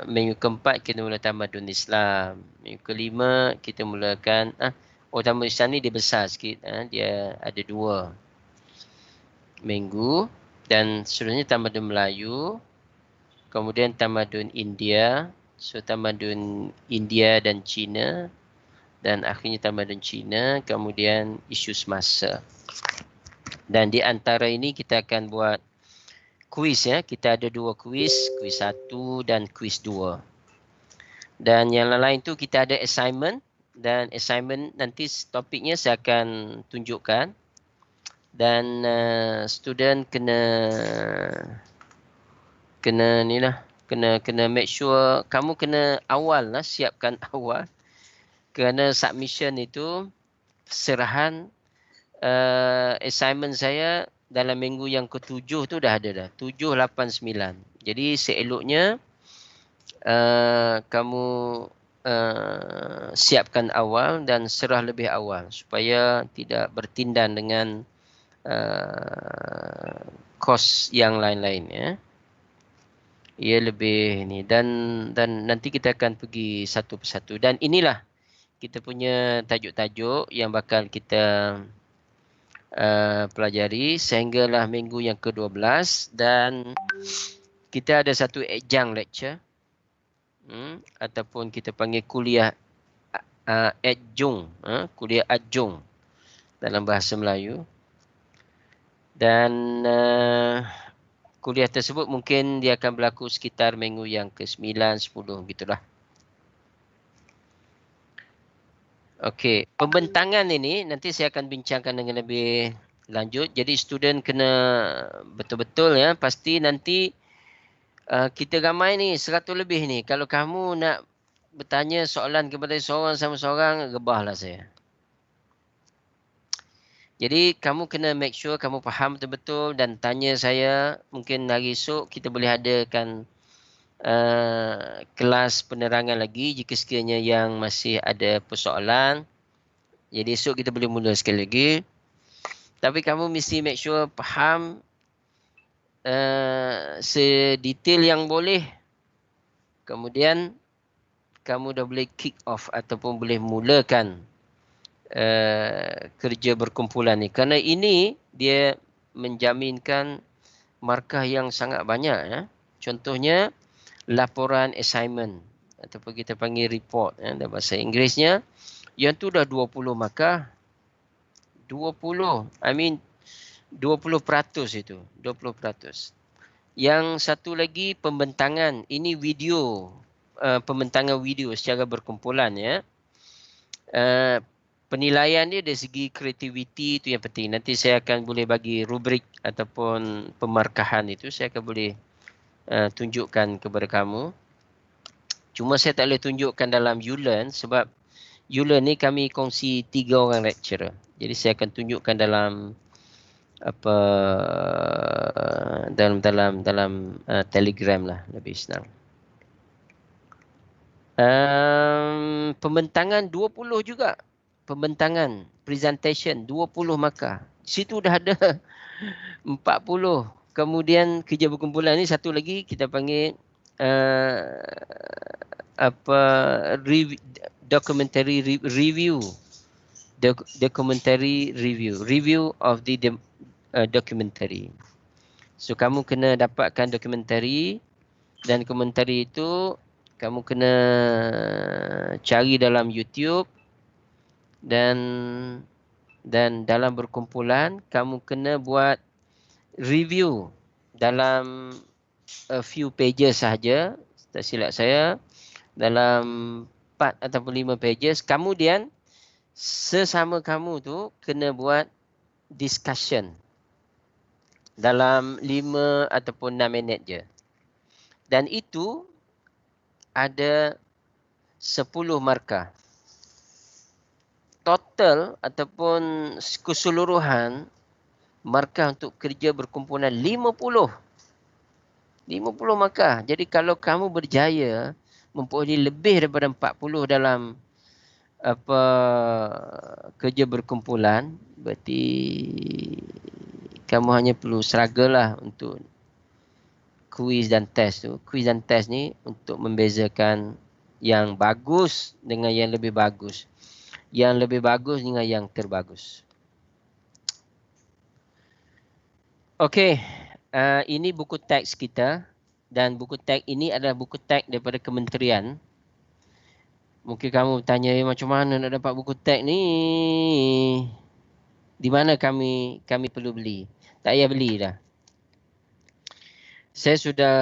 A: Minggu keempat kita mula tamadun Islam. Minggu kelima kita mulakan tamadun Islam ni dia besar sikit. Dia ada 2 minggu. Dan seterusnya tamadun Melayu. Kemudian tamadun India. So tamadun India dan China. Dan akhirnya tamadun China. Kemudian isu semasa. Dan di antara ini kita akan buat kuis ya. Kita ada 2 kuis. Kuis 1 dan kuis 2. Dan yang lain tu kita ada assignment. Dan assignment nanti topiknya saya akan tunjukkan. Dan student kena make sure kamu kena awal lah, siapkan awal. Kerana submission itu serahan assignment saya dalam minggu yang ke-7 tu dah ada dah. 7, 8, 9. Jadi seeloknya kamu siapkan awal dan serah lebih awal supaya tidak bertindan dengan kos yang lain-lain ya. Ia lebih ni dan nanti kita akan pergi satu persatu dan inilah kita punya tajuk-tajuk yang bakal kita pelajari sehinggalah minggu yang ke-12 dan kita ada satu adjunct lecture ataupun kita panggil kuliah adjunct, kuliah adjunct dalam bahasa Melayu. Dan kuliah tersebut mungkin dia akan berlaku sekitar minggu yang ke-9, 10 gitulah. Okey, pembentangan ini nanti saya akan bincangkan dengan lebih lanjut. Jadi student kena betul-betul ya, pasti nanti Kita ramai ni, 100 lebih ni. Kalau kamu nak bertanya soalan kepada seorang sama seorang, rebahlah saya. Jadi kamu kena make sure kamu faham betul-betul dan tanya saya. Mungkin hari esok kita boleh adakan kelas penerangan lagi jika sekiranya yang masih ada persoalan. Jadi esok kita boleh mula sekali lagi. Tapi kamu mesti make sure faham sedetail yang boleh. Kemudian kamu dah boleh kick off ataupun boleh mulakan kerja berkumpulan ni. Kerana ini dia menjaminkan markah yang sangat banyak. Ya. Contohnya laporan assignment ataupun kita panggil report dalam bahasa Inggerisnya. Yang tu dah 20 markah. 20. 20% itu. 20%. Yang satu lagi pembentangan. Ini video. Pembentangan video secara berkumpulan. Ya. Penilaian dia dari segi kreativiti itu yang penting. Nanti saya akan boleh bagi rubrik ataupun pemarkahan itu. Saya akan boleh tunjukkan kepada kamu. Cuma saya tak boleh tunjukkan dalam YouLearn sebab YouLearn ni kami kongsi 3 orang lecturer. Jadi saya akan tunjukkan dalam dalam Telegram lah, lebih senang. Pembentangan 20 juga. Pembentangan, presentation 20 markah. Situ dah ada 40. Kemudian kerja berkumpulan ni satu lagi kita panggil documentary review. Documentary review of the documentary. So kamu kena dapatkan dokumentari dan komentari itu kamu kena cari dalam YouTube dan dalam berkumpulan kamu kena buat review dalam a few pages sahaja, tak silap saya, dalam 4 ataupun 5 pages. Kemudian sesama kamu tu kena buat discussion dalam 5 ataupun 6 minit je. Dan itu ada 10 markah. Total ataupun keseluruhan markah untuk kerja berkumpulan 50 markah. Jadi kalau kamu berjaya memperoleh lebih daripada 40 dalam kerja berkumpulan, berarti kamu hanya perlu struggle lah untuk quiz dan test tu. Quiz dan test ni untuk membezakan yang bagus dengan yang lebih bagus. Yang lebih bagus dengan yang terbagus. Okey, ini buku teks kita dan buku teks ini adalah buku teks daripada kementerian. Mungkin kamu bertanya macam mana nak dapat buku teks ni? Di mana kami perlu beli? Tak payah beli dah. Saya sudah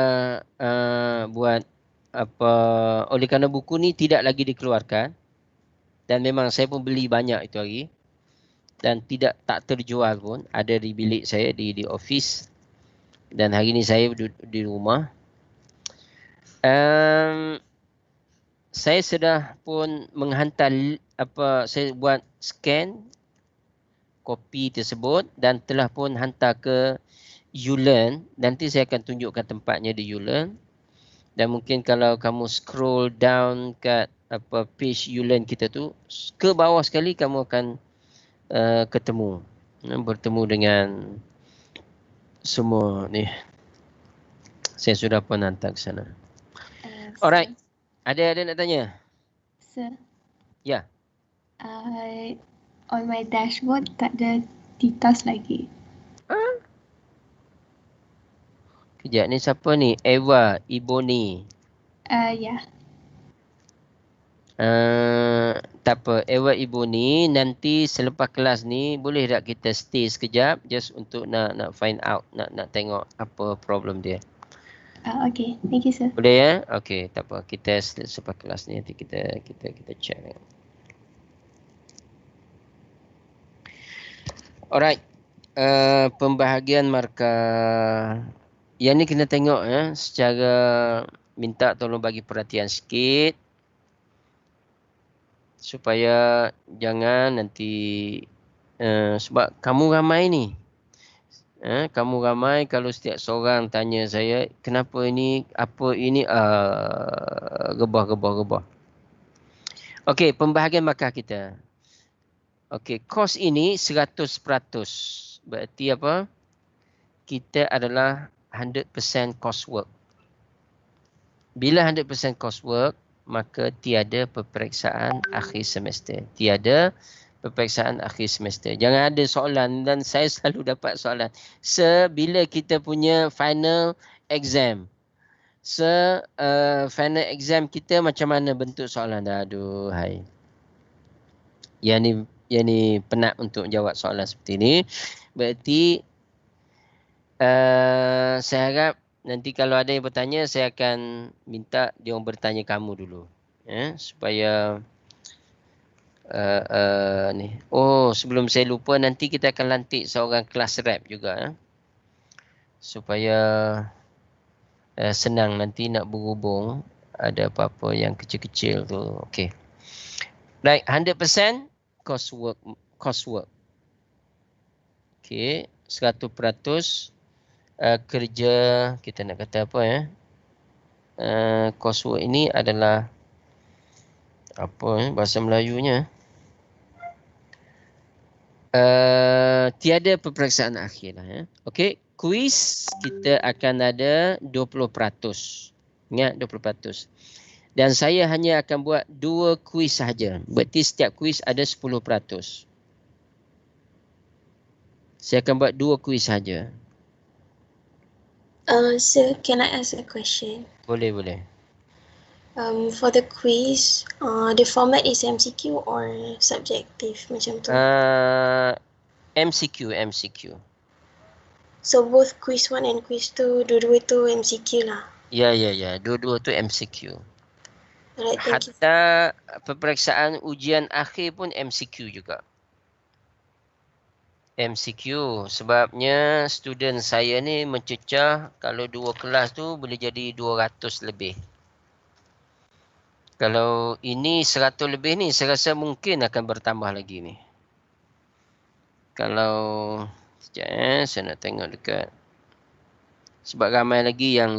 A: buat oleh kerana buku ni tidak lagi dikeluarkan dan memang saya pun beli banyak itu hari dan tak terjual pun, ada di bilik saya di office dan hari ni saya di rumah. Saya sudah pun menghantar saya buat scan kopi tersebut dan telah pun hantar ke YouLearn. Nanti saya akan tunjukkan tempatnya di YouLearn. Dan mungkin kalau kamu scroll down kat page YouLearn kita tu, ke bawah sekali kamu akan bertemu dengan semua ni. Saya sudah pun hantar ke sana. Alright. Ada nak tanya?
G: Sir.
A: Ya.
G: On my dashboard tak ada Titas lagi.
A: Kejap, ni siapa ni? Eva Iboni.
G: Ya.
A: Tak apa, Eva Iboni, nanti selepas kelas ni boleh tak kita stay sekejap just untuk nak find out, nak tengok apa problem dia.
G: Okay, thank you sir.
A: Boleh ya? Okay, tak apa. Kita selepas kelas ni nanti kita check. Alright. Pembahagian markah Yang ni kena tengok secara minta tolong bagi perhatian sikit supaya jangan nanti sebab kamu ramai ni. Kamu ramai, kalau setiap seorang tanya saya kenapa ini, apa ini, gebah. Okey, pembahagian markah kita. Okey, kos ini 100%. Berarti apa? Kita adalah 100% coursework. Bila 100% coursework, maka tiada peperiksaan akhir semester. Tiada peperiksaan akhir semester. Jangan ada soalan, dan saya selalu dapat soalan. Bila kita punya final exam. Final exam kita macam mana bentuk soalan? Aduh, hai. Yang ni penat untuk jawab soalan seperti ni. Berarti saya harap nanti kalau ada yang bertanya, saya akan minta dia orang bertanya kamu dulu. Supaya ni. Oh, sebelum saya lupa, nanti kita akan lantik seorang kelas rep juga. Supaya senang nanti nak berhubung ada apa-apa yang kecil-kecil tu. Okey. Right, 100% coursework. Okey, 100% kerja, kita nak kata apa coursework ini adalah apa bahasa Melayunya? Tiada peperiksaan akhir lah. Okey, kuis kita akan ada 20%. Ingat 20%. Dan saya hanya akan buat 2 kuis sahaja. Berarti setiap kuis ada 10%. Saya akan buat 2 kuis sahaja.
E: Sir, can I ask a question?
A: Boleh.
E: For the quiz, the format is MCQ or subjective macam tu?
A: MCQ.
E: So both quiz 1 and quiz 2, dua-dua tu MCQ lah.
A: Ya. Dua-dua tu MCQ.
E: Alright, thank you.
A: Hatta peperiksaan ujian akhir pun MCQ juga. MCQ sebabnya student saya ni mencecah kalau 2 kelas tu boleh jadi 200 lebih. Kalau ini 100 lebih ni, saya rasa mungkin akan bertambah lagi ni. Kalau sekejap saya nak tengok dekat. Sebab ramai lagi yang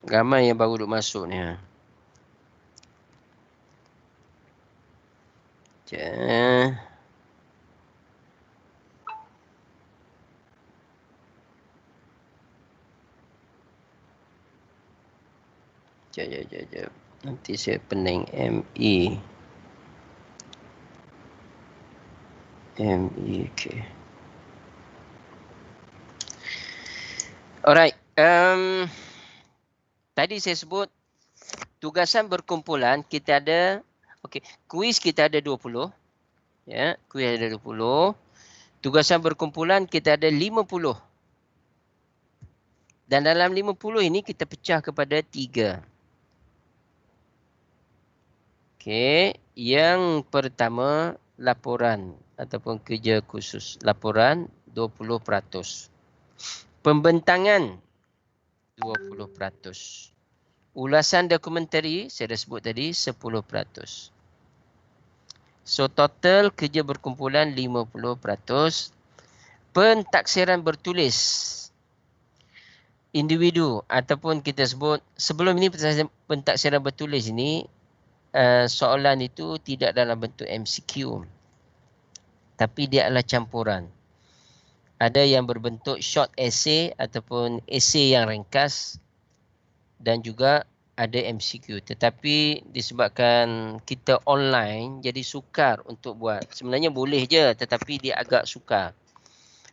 A: ramai yang baru duk masuk ni. Sekejap. Sekejap. Nanti saya pening ME, okay. Alright. Tadi saya sebut tugasan berkumpulan kita ada, kuis kita ada 20. Ya, kuis ada 20. Tugasan berkumpulan kita ada 50. Dan dalam 50 ini kita pecah kepada 3. Okey, yang pertama laporan ataupun kerja khusus. Laporan 20%. Pembentangan 20%. Ulasan dokumentari saya dah sebut tadi 10%. So total kerja berkumpulan 50%. Pentaksiran bertulis individu ataupun kita sebut sebelum ini pentaksiran bertulis ini soalan itu tidak dalam bentuk MCQ. Tapi dia adalah campuran. Ada yang berbentuk short essay ataupun essay yang ringkas dan juga ada MCQ. Tetapi disebabkan kita online jadi sukar untuk buat. Sebenarnya boleh je tetapi dia agak sukar.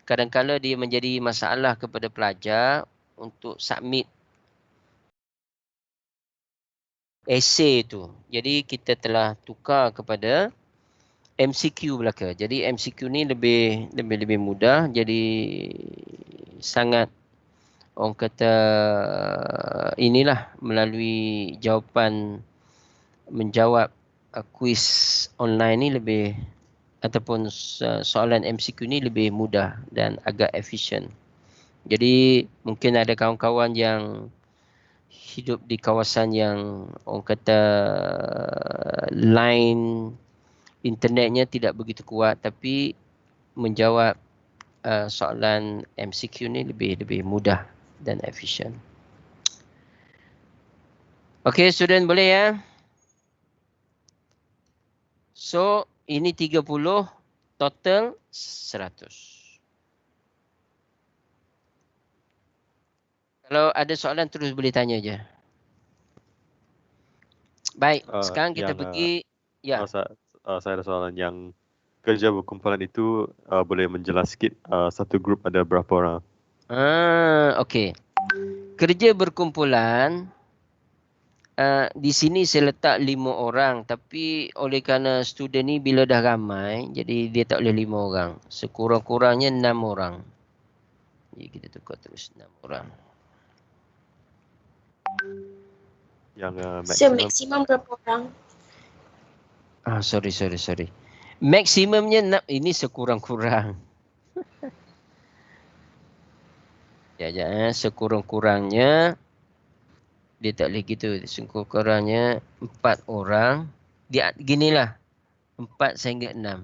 A: Kadang-kadang dia menjadi masalah kepada pelajar untuk submit essay tu. Jadi kita telah tukar kepada MCQ belaka. Jadi MCQ ni lebih mudah. Jadi sangat orang kata inilah melalui jawapan menjawab kuis online ni lebih ataupun soalan MCQ ni lebih mudah dan agak efisien. Jadi mungkin ada kawan-kawan yang hidup di kawasan yang orang kata line internetnya tidak begitu kuat, tapi menjawab soalan MCQ ni lebih mudah dan efisien. Okey, student boleh ya? So, ini 30, total 100. Kalau ada soalan terus boleh tanya je. Baik, sekarang kita pergi. Ya.
B: Saya ada soalan yang kerja berkumpulan itu boleh menjelas sikit satu grup ada berapa orang?
A: Okey. Kerja berkumpulan di sini saya letak 5 orang, tapi oleh kerana student ni bila dah ramai, jadi dia tak boleh 5 orang. Sekurang-kurangnya 6 orang. Jadi kita tukar terus 6 orang.
B: Yang
E: So maksimum berapa orang?
A: Sorry. Maksimumnya ini sekurang-kurang. Sekurang-kurangnya dia tak boleh gitu. Sekurang-kurangnya 4 orang. Dia ginilah. 4 sehingga 6.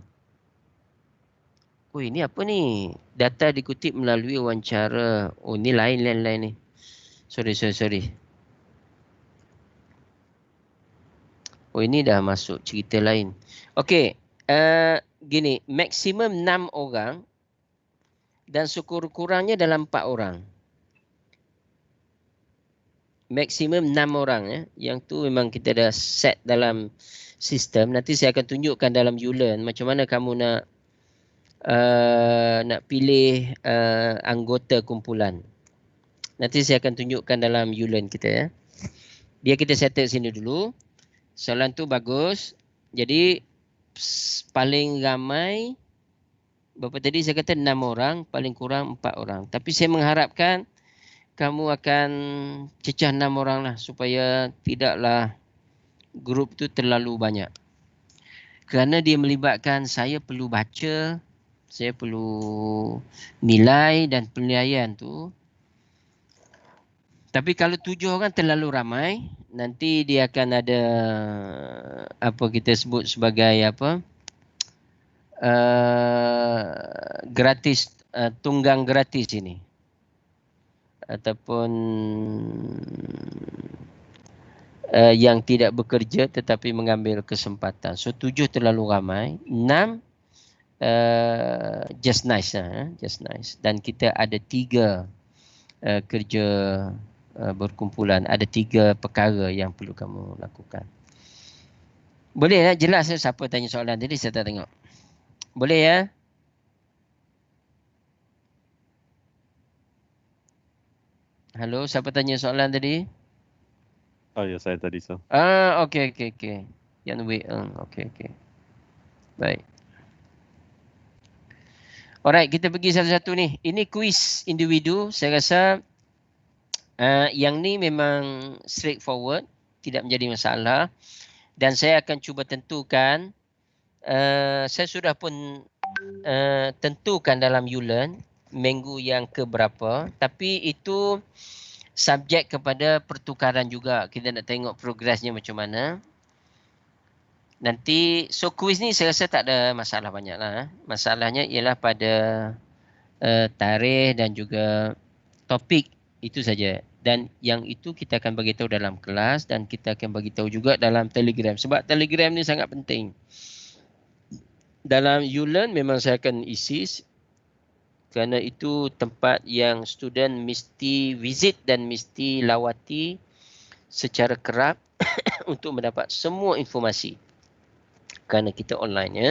A: Oh, ini apa ni? Data dikutip melalui wawancara. Oh, ni lain ni. Sorry. Oh, ini dah masuk cerita lain. Okey, gini, maksimum 6 orang dan sekurang-kurangnya dalam 4 orang. Maksimum 6 orang ya. Yang tu memang kita dah set dalam sistem. Nanti saya akan tunjukkan dalam ULearn macam mana kamu nak pilih anggota kumpulan. Nanti saya akan tunjukkan dalam ULearn kita ya. Dia kita settle sini dulu. Soalan tu bagus. Jadi paling ramai berapa tadi saya kata 6 orang, paling kurang 4 orang. Tapi saya mengharapkan kamu akan cecah 6 orang lah supaya tidaklah grup tu terlalu banyak. Kerana dia melibatkan saya perlu baca, saya perlu nilai dan penilaian tu. Tapi kalau 7 orang terlalu ramai, nanti dia akan ada apa kita sebut sebagai apa? Gratis, tunggang gratis ini. Ataupun yang tidak bekerja tetapi mengambil kesempatan. So 7 terlalu ramai, 6 just nice lah, just nice. Dan kita ada 3 kerja berkumpulan, ada 3 perkara yang perlu kamu lakukan. Boleh ya? Jelas ya siapa tanya soalan tadi, saya tak tengok. Boleh ya? Halo, siapa tanya soalan tadi?
B: Ya, saya tadi so.
A: Okey. Yang wait. Okey. Baik. Alright, kita pergi satu-satu ni. Ini kuis individu. Saya rasa yang ni memang straightforward, tidak menjadi masalah. Dan saya akan cuba tentukan. Saya sudah pun tentukan dalam ULearn minggu yang keberapa. Tapi itu subjek kepada pertukaran juga. Kita nak tengok progresnya macam mana. Nanti, so kuis ni saya rasa tak ada masalah banyak lah. Masalahnya ialah pada tarikh dan juga topik itu saja. Dan yang itu kita akan bagi tahu dalam kelas dan kita akan bagi tahu juga dalam Telegram. Sebab Telegram ni sangat penting. Dalam ULearn memang saya akan isi kerana itu tempat yang student mesti visit dan mesti lawati secara kerap untuk mendapat semua informasi. Kerana kita online ya.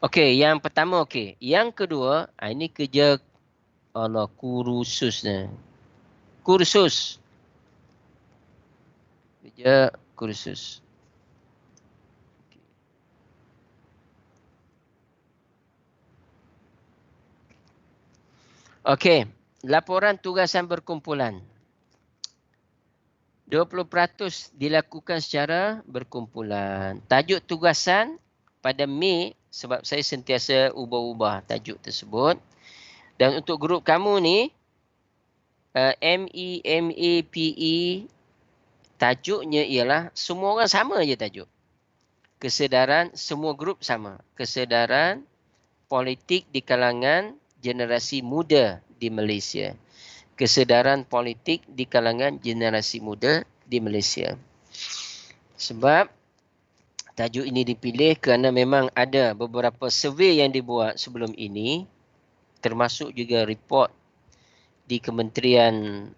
A: Okey, yang pertama okey. Yang kedua, ini kerja kursus ni. Kursus. Kerja kursus. Okey. laporan tugasan berkumpulan. 20% dilakukan secara berkumpulan. Tajuk tugasan pada Mei, sebab saya sentiasa ubah-ubah tajuk tersebut. Dan untuk grup kamu ni, ME, MA, PE, tajuknya ialah semua orang sama je tajuk. Kesedaran, semua grup sama. Kesedaran politik di kalangan generasi muda di Malaysia. Kesedaran politik di kalangan generasi muda di Malaysia. Sebab tajuk ini dipilih kerana memang ada beberapa survey yang dibuat sebelum ini, termasuk juga report di Kementerian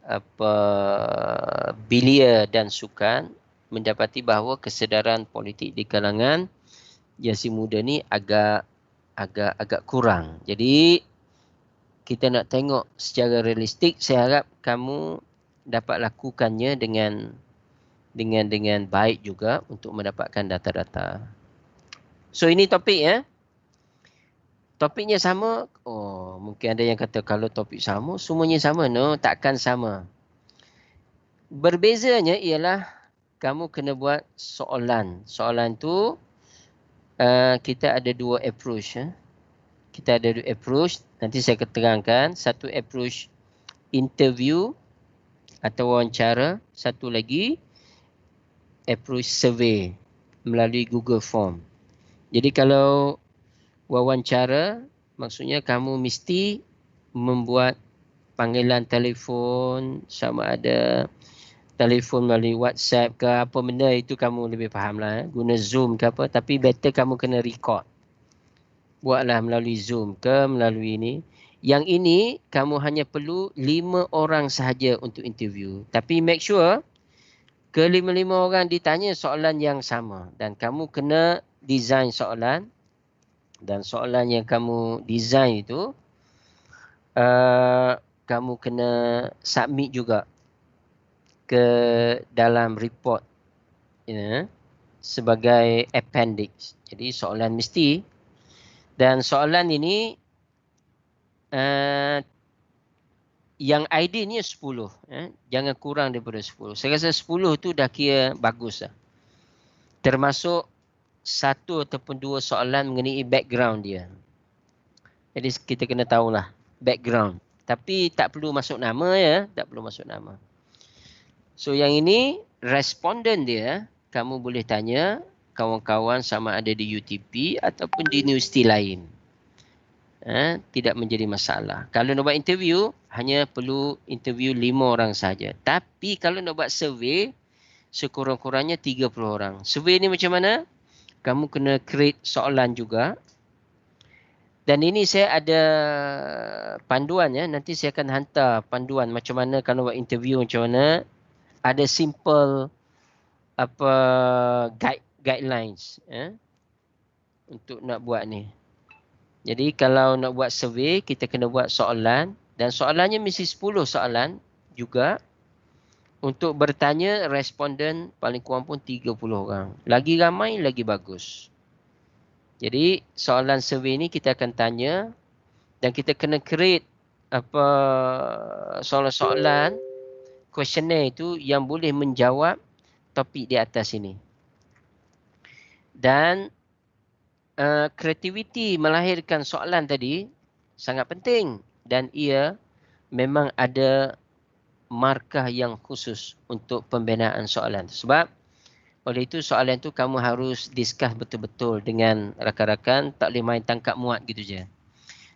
A: Belia dan Sukan, mendapati bahawa kesedaran politik di kalangan generasi muda ni agak kurang. Jadi kita nak tengok secara realistik. Saya harap kamu dapat lakukannya dengan baik juga untuk mendapatkan data-data. So ini topik ya. Topiknya sama. Oh, mungkin ada yang kata kalau topik sama, semuanya sama. No, takkan sama. Berbezanya ialah kamu kena buat soalan. Soalan tu kita ada dua approach. Kita ada dua approach. Nanti saya akan terangkan. Satu approach interview atau wawancara. Satu lagi approach survey melalui Google Form. Jadi kalau wawancara, maksudnya kamu mesti membuat panggilan telefon, sama ada telefon melalui WhatsApp ke apa benda, itu kamu lebih faham lah. Guna Zoom ke apa, tapi better kamu kena record. Buatlah melalui Zoom ke melalui ini. Yang ini kamu hanya perlu 5 orang sahaja untuk interview. Tapi make sure ke-5 orang ditanya soalan yang sama. Dan kamu kena design soalan. Dan soalan yang kamu design itu kamu kena submit juga ke dalam report sebagai appendix. Jadi soalan mesti. Dan soalan ini yang idealnya 10. Jangan kurang daripada 10. Saya rasa 10 tu dah kira bagus lah. Termasuk 1 ataupun 2 soalan mengenai background dia. Jadi kita kena tahulah background. Tapi tak perlu masuk nama ya. Tak perlu masuk nama. So yang ini responden dia, kamu boleh tanya kawan-kawan sama ada di UTP ataupun di universiti lain. Tidak menjadi masalah. Kalau nak buat interview, hanya perlu interview 5 orang saja. Tapi kalau nak buat survey, sekurang-kurangnya 30 orang. Survey ni macam mana? Kamu kena create soalan juga. Dan ini saya ada panduan ya. Nanti saya akan hantar panduan macam mana kalau buat interview macam mana. Ada simple guidelines untuk nak buat ni. Jadi kalau nak buat survey, kita kena buat soalan. Dan soalannya mesti 10 soalan juga. Untuk bertanya, responden paling kurang pun 30 orang. Lagi ramai, lagi bagus. Jadi soalan survey ni kita akan tanya. Dan kita kena create soalan-soalan, questionnaire itu yang boleh menjawab topik di atas ini. Dan kreativiti melahirkan soalan tadi sangat penting. Dan ia memang ada markah yang khusus untuk pembinaan soalan. Sebab oleh itu soalan tu kamu harus discuss betul-betul dengan rakan-rakan. Tak boleh main tangkap muat gitu je.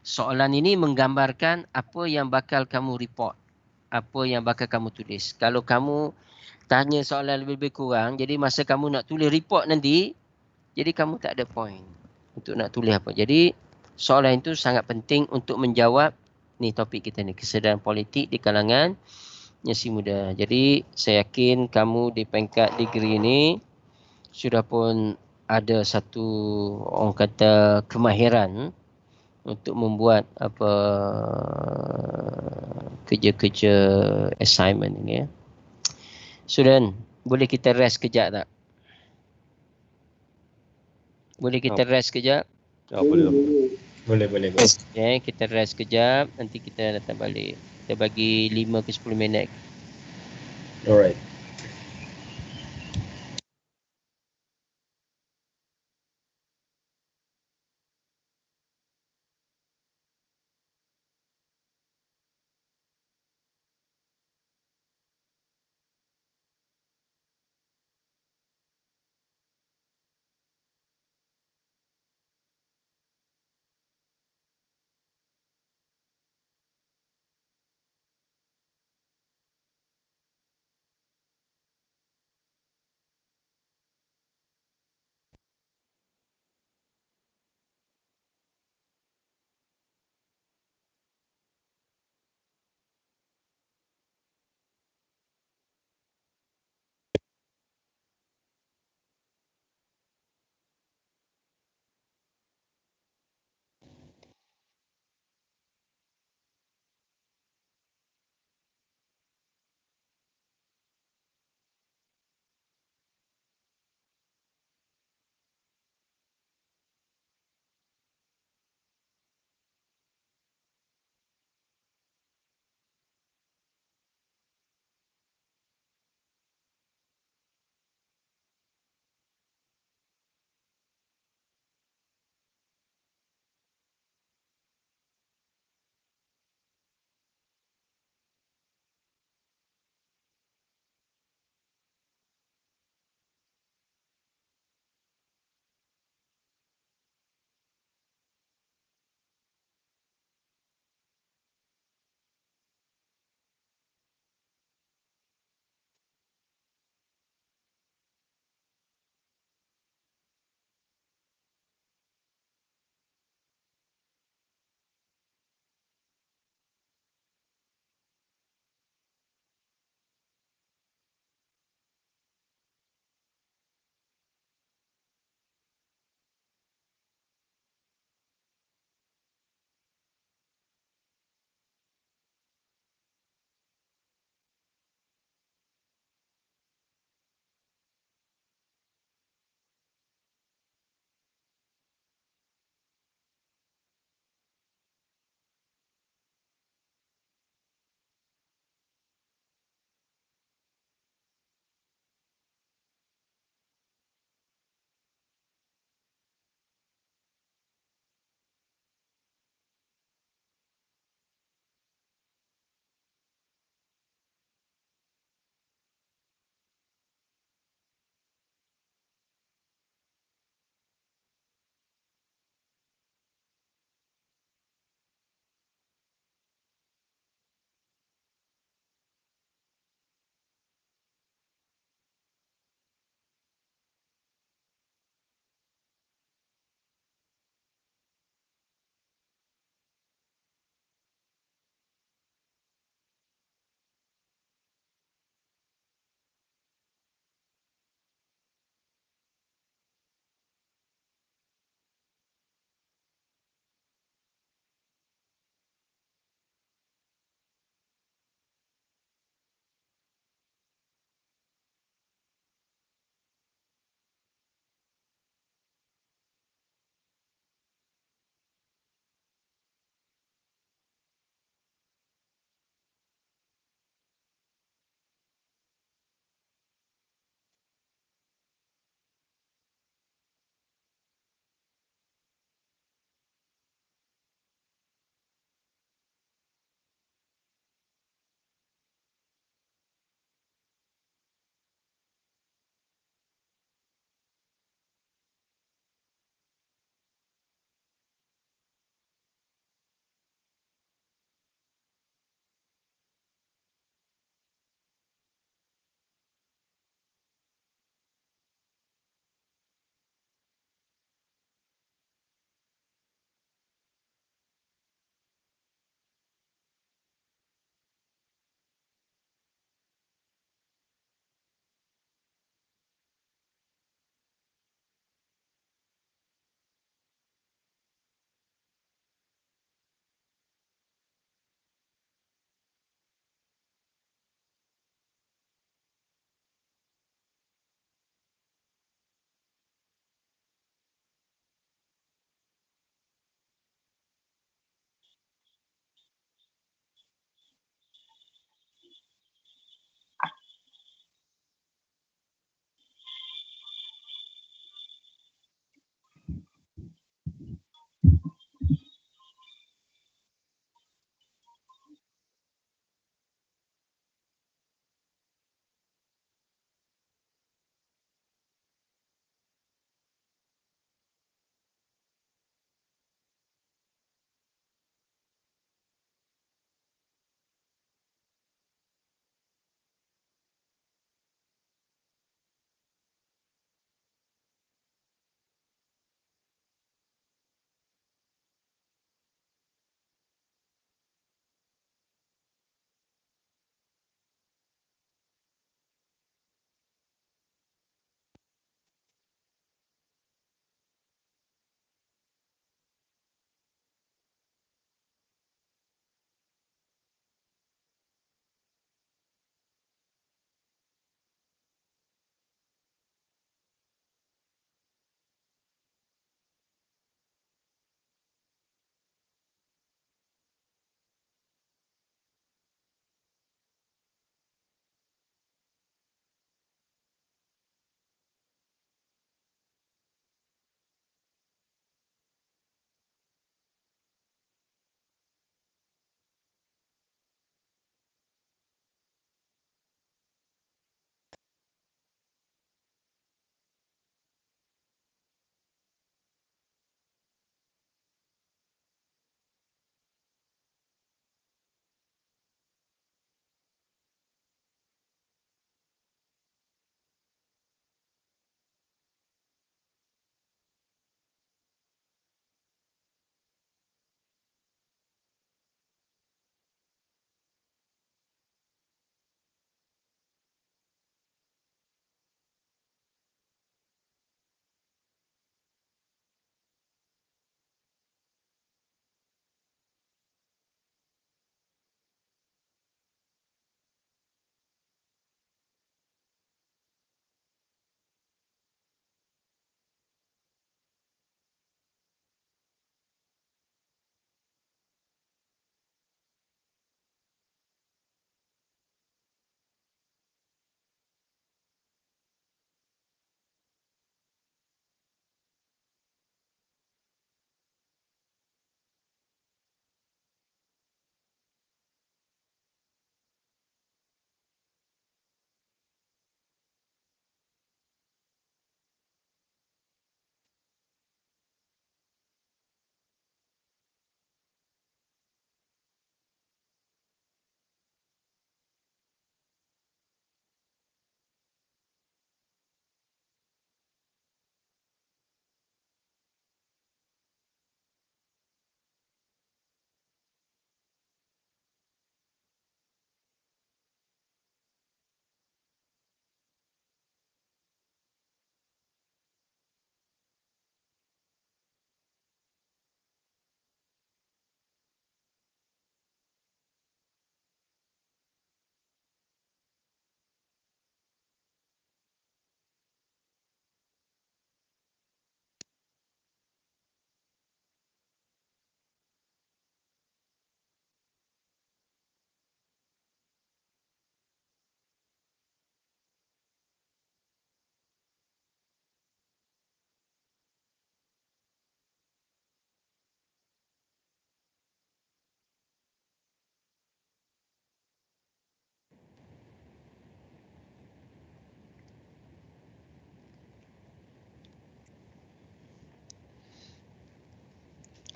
A: Soalan ini menggambarkan apa yang bakal kamu report. Apa yang bakal kamu tulis. Kalau kamu tanya soalan lebih kurang, jadi masa kamu nak tulis report nanti, jadi kamu tak ada point untuk nak tulis apa. Jadi soalan itu sangat penting untuk menjawab ni topik kita ni, kesedaran politik di kalangan generasi muda. Jadi saya yakin kamu di peringkat degree ni sudah pun ada satu orang kata kemahiran untuk membuat kerja-kerja assignment ini ya. Sudan, boleh kita rest kejap tak? Boleh kita rest kejap?
B: Boleh.
H: Boleh.
A: Okay, kita rest kejap. Nanti kita datang balik. Kita bagi 5 ke 10 minit.
H: Alright.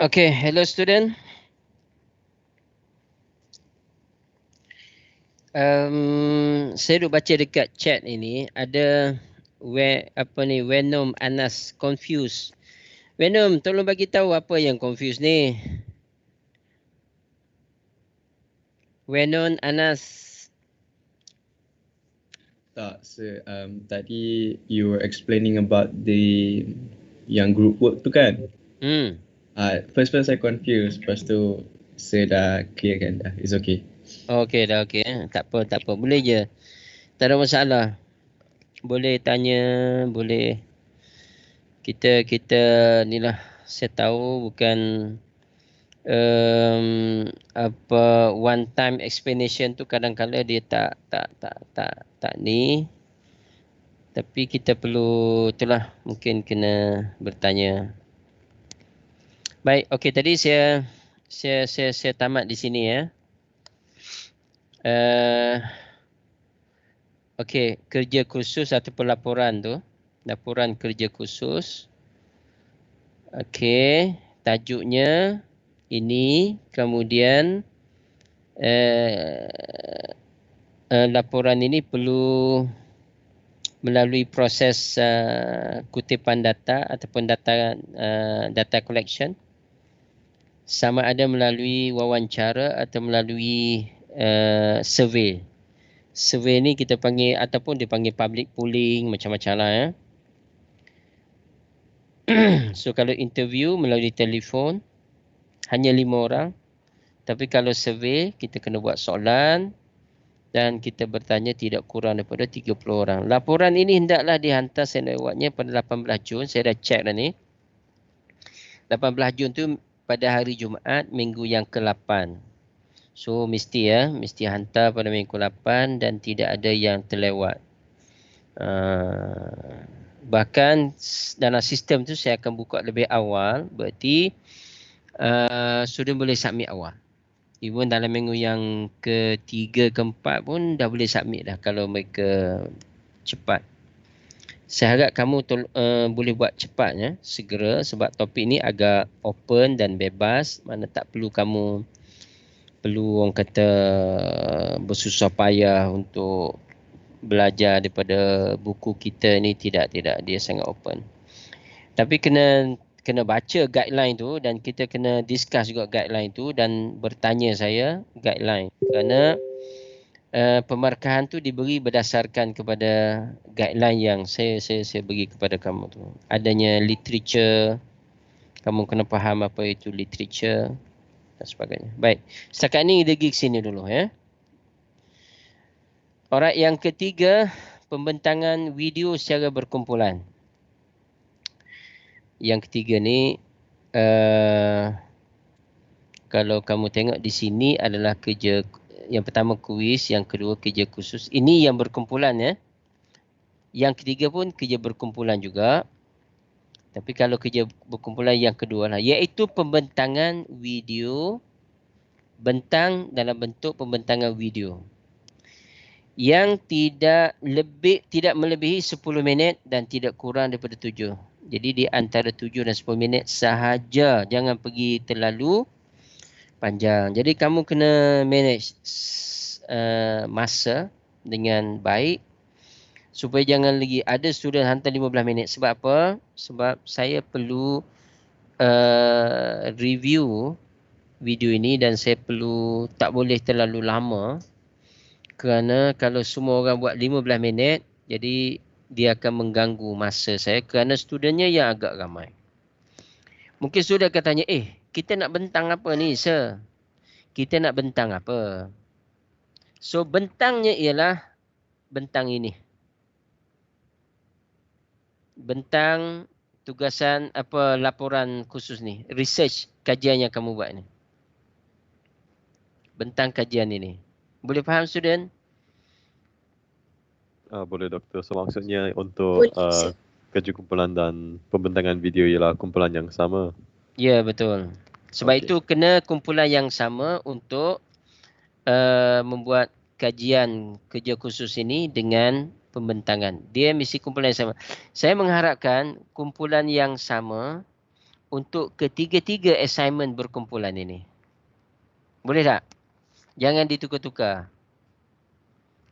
A: Okay, hello student. Saya duk baca dekat chat ini ada Venom Anas confused. Venom, tolong bagi tahu apa yang confused ni. Venom Anas.
I: Tak, sir. Tadi you were explaining about the yang group work tu kan? First saya confused. Lepas tu saya dah clearkan dah. It's okay.
A: Okay dah okay. Tak apa. Boleh je. Tak ada masalah. Boleh tanya, boleh. Kita ni lah. Saya tahu bukan one time explanation tu kadang-kadang dia tak ni. Tapi kita perlu itulah mungkin kena bertanya. Baik, okey tadi saya tamat di sini ya. Okey, kerja khusus ataupun laporan tu. Laporan kerja khusus. Okey, tajuknya ini, kemudian laporan ini perlu melalui proses kutipan data ataupun data collection, sama ada melalui wawancara atau melalui survey. Survey ni kita panggil ataupun dipanggil public polling, macam-macam lah ya. So kalau interview melalui telefon hanya 5 orang. Tapi kalau survey kita kena buat soalan dan kita bertanya tidak kurang daripada 30 orang. Laporan ini hendaklah dihantar, saya nak buatnya pada 18 Jun. Saya dah check dah ni. 18 Jun tu pada hari Jumaat minggu yang ke-8. So mesti hantar pada minggu ke-8 dan tidak ada yang terlewat. Bahkan dalam sistem tu saya akan buka lebih awal, berarti student boleh submit awal. Even dalam minggu yang ke-3, ke-4 pun dah boleh submit dah kalau mereka cepat. Saya harap kamu boleh buat cepat ya, segera, sebab topik ni agak open dan bebas. Mana tak perlu kamu orang kata bersusah payah untuk belajar daripada buku kita ni. Tidak, dia sangat open. Tapi kena baca guideline tu dan kita kena discuss juga guideline tu dan bertanya saya guideline. Kerana pemarkahan tu diberi berdasarkan kepada guideline yang saya bagi kepada kamu tu. Adanya literature, kamu kena faham apa itu literature dan sebagainya. Baik, setakat ni kita pergi ke sini dulu ya. Alright, yang ketiga, pembentangan video secara berkumpulan. Yang ketiga ni, kalau kamu tengok di sini adalah kerja, yang pertama kuis, yang kedua kerja khusus. Ini yang berkumpulan ya. Yang ketiga pun kerja berkumpulan juga. Tapi kalau kerja berkumpulan yang kedua lah, iaitu pembentangan video, bentang dalam bentuk pembentangan video yang tidak melebihi 10 minit dan tidak kurang daripada 7. Jadi di antara 7 dan 10 minit sahaja, jangan pergi terlalu panjang. Jadi kamu kena manage masa dengan baik supaya jangan lagi ada student hantar 15 minit. Sebab apa? Sebab saya perlu review video ini dan saya perlu tak boleh terlalu lama. Kerana kalau semua orang buat 15 minit, jadi dia akan mengganggu masa saya kerana studentnya yang agak ramai. Mungkin student akan tanya, kita nak bentang apa ni, sir? Kita nak bentang apa? So, bentangnya ialah bentang ini. Bentang tugasan laporan khusus ni. Research, kajian yang kamu buat ni. Bentang kajian ini. Boleh faham student?
B: Boleh doktor. So maksudnya untuk kerja kumpulan dan pembentangan video ialah kumpulan yang sama.
A: Ya, betul. Sebab itu kena kumpulan yang sama untuk membuat kajian kerja khusus ini dengan pembentangan. Dia mesti kumpulan yang sama. Saya mengharapkan kumpulan yang sama untuk ketiga-tiga assignment berkumpulan ini. Boleh tak? Jangan ditukar-tukar.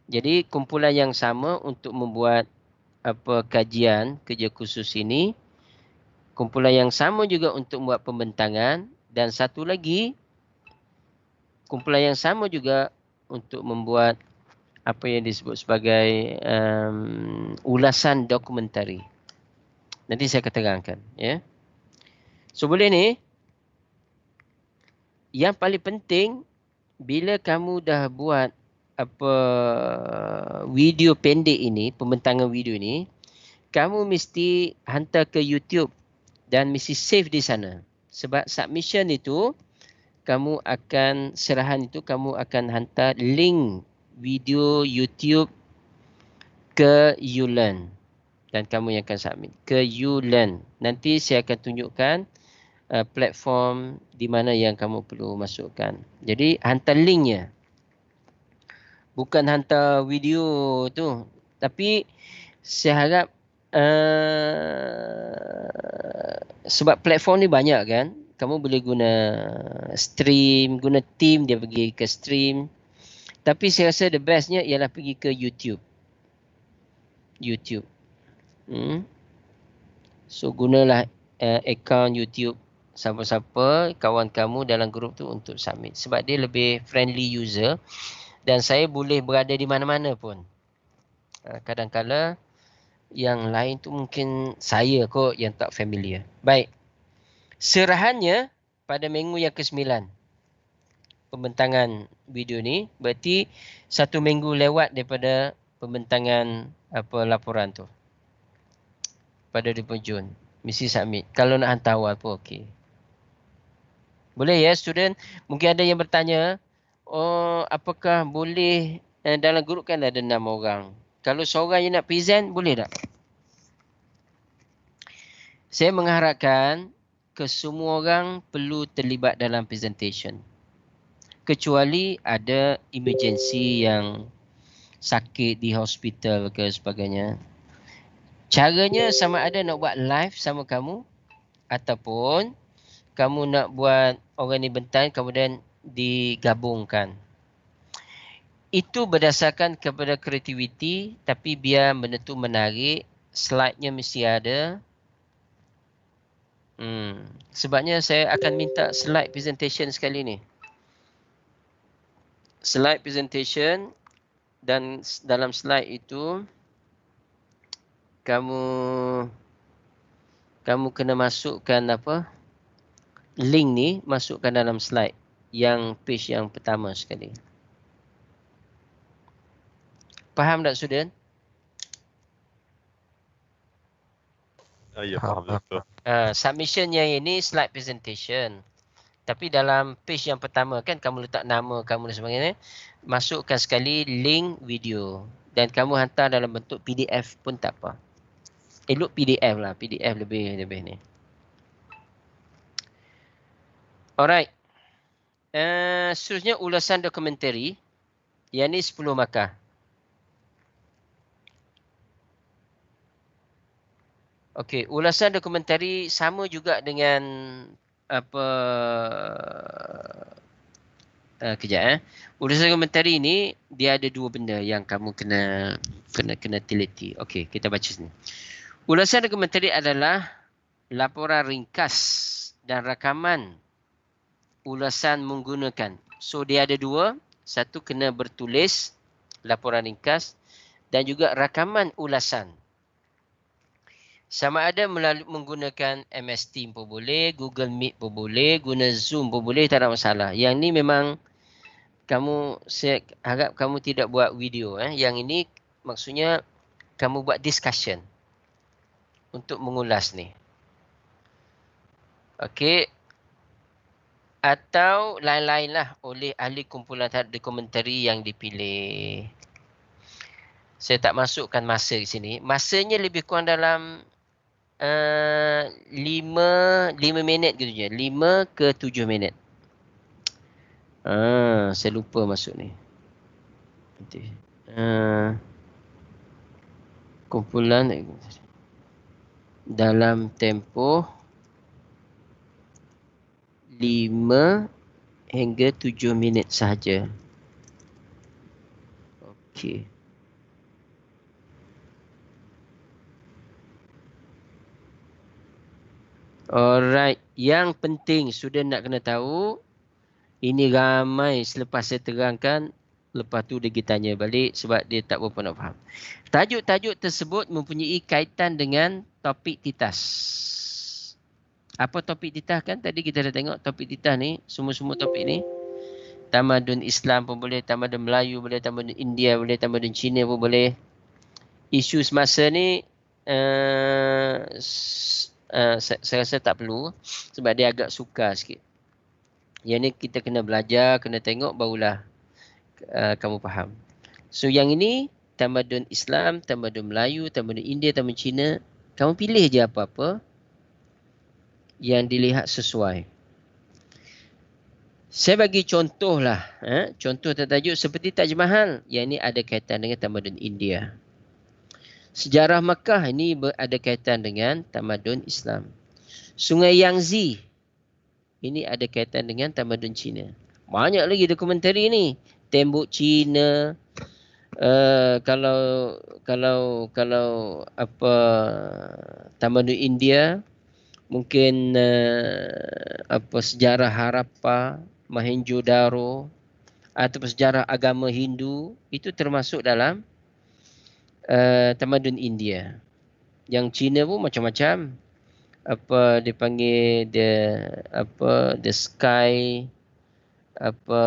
A: Jadi kumpulan yang sama untuk membuat kajian kerja khusus ini. Kumpulan yang sama juga untuk membuat pembentangan. Dan satu lagi, kumpulan yang sama juga untuk membuat apa yang disebut sebagai ulasan dokumentari. Nanti saya akan terangkan. Ya. So boleh ni, yang paling penting bila kamu dah buat video pendek ini, pembentangan video ini, kamu mesti hantar ke YouTube dan mesti save di sana. Sebab submission itu, serahan itu kamu akan hantar link video YouTube ke YouLearn. Dan kamu yang akan submit ke YouLearn. Nanti saya akan tunjukkan platform di mana yang kamu perlu masukkan. Jadi hantar linknya. Bukan hantar video tu. Tapi saya harap sebab platform ni banyak kan. Kamu boleh guna stream, guna team dia pergi ke stream. Tapi saya rasa the bestnya ialah pergi ke YouTube. YouTube. So gunalah account YouTube siapa-siapa kawan kamu dalam grup tu untuk submit. Sebab dia lebih friendly user. Dan saya boleh berada di mana-mana pun. Kadang-kadang yang lain tu mungkin saya kot yang tak familiar. Baik. Serahannya pada minggu yang ke-9. Pembentangan video ni. Berarti 1 minggu lewat daripada pembentangan laporan tu. Pada 20 Jun. Mesti submit. Kalau nak hantar awal pun okey. Boleh ya student? Mungkin ada yang bertanya. Oh, apakah boleh dalam grup kan ada 6 orang. Kalau seorang yang nak present, boleh tak? Saya mengharapkan kesemua orang perlu terlibat dalam presentation. Kecuali ada emergency yang sakit di hospital ke sebagainya. Caranya sama ada nak buat live sama kamu ataupun kamu nak buat orang ni bentan kemudian digabungkan. Itu berdasarkan kepada kreativiti tapi biar benda tu menarik, slide-nya mesti ada. Sebabnya saya akan minta slide presentation sekali ni. Slide presentation dan dalam slide itu kamu kena masukkan link ni masukkan dalam slide yang page yang pertama sekali. Faham tak student?
B: Ya, faham betul.
A: Submission yang ini slide presentation. Tapi dalam page yang pertama kan kamu letak nama kamu dan sebagainya. Masukkan sekali link video. Dan kamu hantar dalam bentuk PDF pun tak apa. Look PDF lah. PDF lebih ni. Alright. Seterusnya ulasan dokumentari. Yang ni 10 markah. Okey, ulasan dokumentari sama juga dengan Ulasan dokumentari ini dia ada 2 benda yang kamu kena teliti. Okey, kita baca sini. Ulasan dokumentari adalah laporan ringkas dan rakaman ulasan menggunakan. So dia ada 2, satu kena bertulis laporan ringkas dan juga rakaman ulasan. Sama ada menggunakan MS Team pun boleh, Google Meet pun boleh, guna Zoom pun boleh, tak ada masalah. Yang ni memang saya harap kamu tidak buat video. Yang ini maksudnya kamu buat discussion untuk mengulas ni. Okey. Atau lain-lain lah oleh ahli kumpulan dokumentari yang dipilih. Saya tak masukkan masa di sini. Masanya lebih kurang dalam 5 minit gitu je. 5 ke 7 minit. Saya lupa masuk ni. Kumpulan dalam tempoh hingga 7 minit sahaja. Okey. Alright, yang penting sudah nak kena tahu, ini ramai selepas saya terangkan, lepas tu dia tanya balik sebab dia tak berapa nak faham. Tajuk-tajuk tersebut mempunyai kaitan dengan topik titas. Apa topik titas kan? Tadi kita dah tengok topik titas ni, semua-semua topik ni. Tamadun Islam pun boleh, tamadun Melayu boleh, tamadun India boleh, tamadun Cina pun boleh. Isu semasa ni saya rasa tak perlu sebab dia agak sukar sikit. Yang ni kita kena belajar, kena tengok barulah kamu faham. So yang ini tamadun Islam, tamadun Melayu, tamadun India, tamadun Cina, kamu pilih je apa-apa yang dilihat sesuai. Saya bagi contoh lah, contoh tertajuk seperti Taj Mahal, yang ini ada kaitan dengan tamadun India. Sejarah Makkah ini ada kaitan dengan tamadun Islam. Sungai Yangtze ini ada kaitan dengan tamadun Cina. Banyak lagi dokumentari ni. Tembok Cina, kalau apa tamadun India, mungkin apa sejarah Harappa, Mohenjo-daro, atau sejarah agama Hindu, itu termasuk dalam tamadun India. Yang Cina pun macam-macam. Apa dipanggil the sky, apa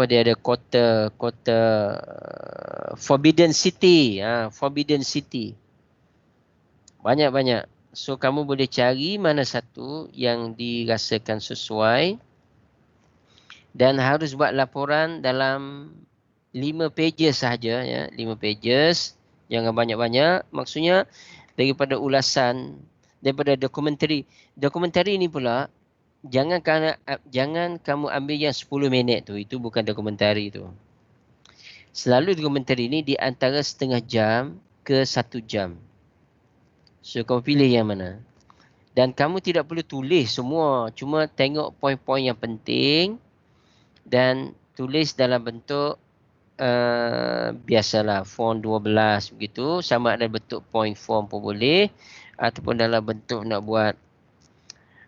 A: dia ada kota Forbidden City, Forbidden City. Banyak-banyak. So kamu boleh cari mana satu yang dirasakan sesuai dan harus buat laporan dalam 5 pages sahaja, ya, 5 pages, jangan banyak-banyak. Maksudnya daripada ulasan, daripada dokumentari. Dokumentari ni pula jangan kamu ambil yang 10 minit tu, itu bukan dokumentari tu. Selalu dokumentari ni di antara setengah jam ke 1 jam. So kamu pilih yang mana. Dan kamu tidak perlu tulis semua, cuma tengok poin-poin yang penting dan tulis dalam bentuk biasalah font 12 begitu, sama ada bentuk point form pun boleh ataupun dalam bentuk nak buat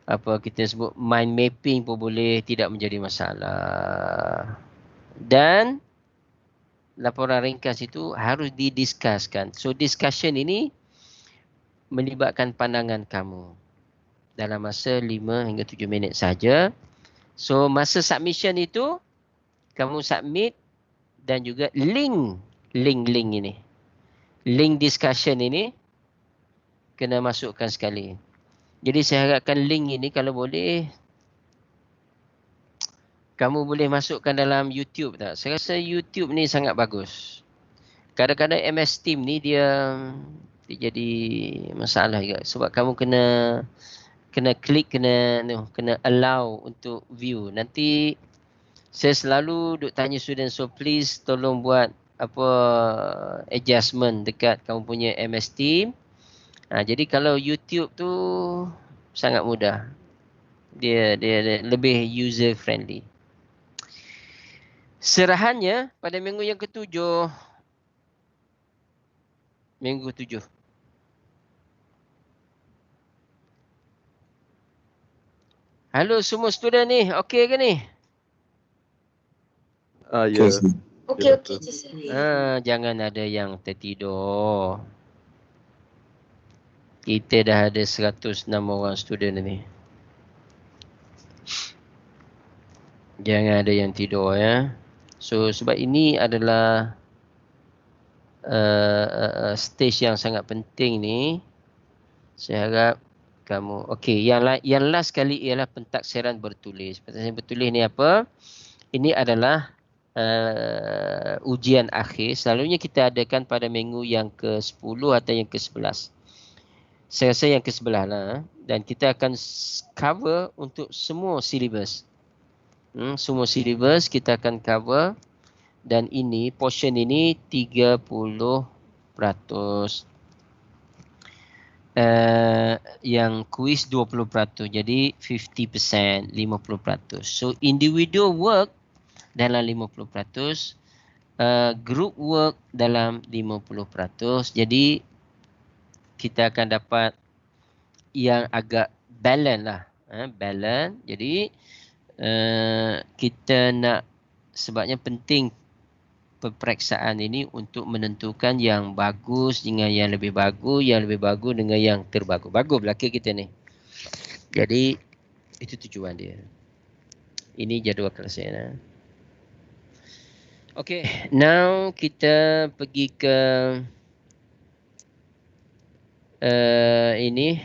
A: apa kita sebut mind mapping pun boleh, tidak menjadi masalah. Dan laporan ringkas itu harus didiskuskan. So discussion ini melibatkan pandangan kamu dalam masa 5 hingga 7 minit saja. So masa submission itu kamu submit. Dan juga link ini. Link discussion ini kena masukkan sekali. Jadi saya harapkan link ini kalau boleh kamu boleh masukkan dalam YouTube tak? Saya rasa YouTube ni sangat bagus. Kadang-kadang MS Team ni dia jadi masalah juga sebab kamu kena klik, kena allow untuk view. Nanti saya selalu duk tanya student, so please tolong buat apa adjustment dekat kamu punya MS Team. Jadi kalau YouTube tu sangat mudah. Dia lebih user friendly. Serahannya pada minggu yang ke-7. Minggu ke-7. Halo semua student ni, okey ke ni?
B: Ya.
E: Okey, Cik.
A: Jangan ada yang tertidur. Kita dah ada 106 orang student ni. Jangan ada yang tidur, ya. So sebab ini adalah stage yang sangat penting ni. Saya harap kamu okey. Yang last kali ialah pentaksiran bertulis. Pentaksiran bertulis ni apa? Ini adalah ujian akhir. Selalunya kita adakan pada minggu yang ke-10 atau yang ke-11. Saya rasa yang ke-11 lah. Dan kita akan cover untuk semua silibus. Semua silibus kita akan cover. Dan ini, portion ini 30%. yang kuis 20%. Jadi 50%, 50%. So individual work dalam 50%, group work dalam 50%. Jadi kita akan dapat yang agak balance lah. Balance. Jadi kita nak, sebabnya penting peperiksaan ini untuk menentukan yang bagus dengan yang lebih bagus, yang lebih bagus dengan yang terbagus. Bagus belakang kita ni. Jadi itu tujuan dia. Ini jadual kelas saya. Okay, now kita pergi ke ini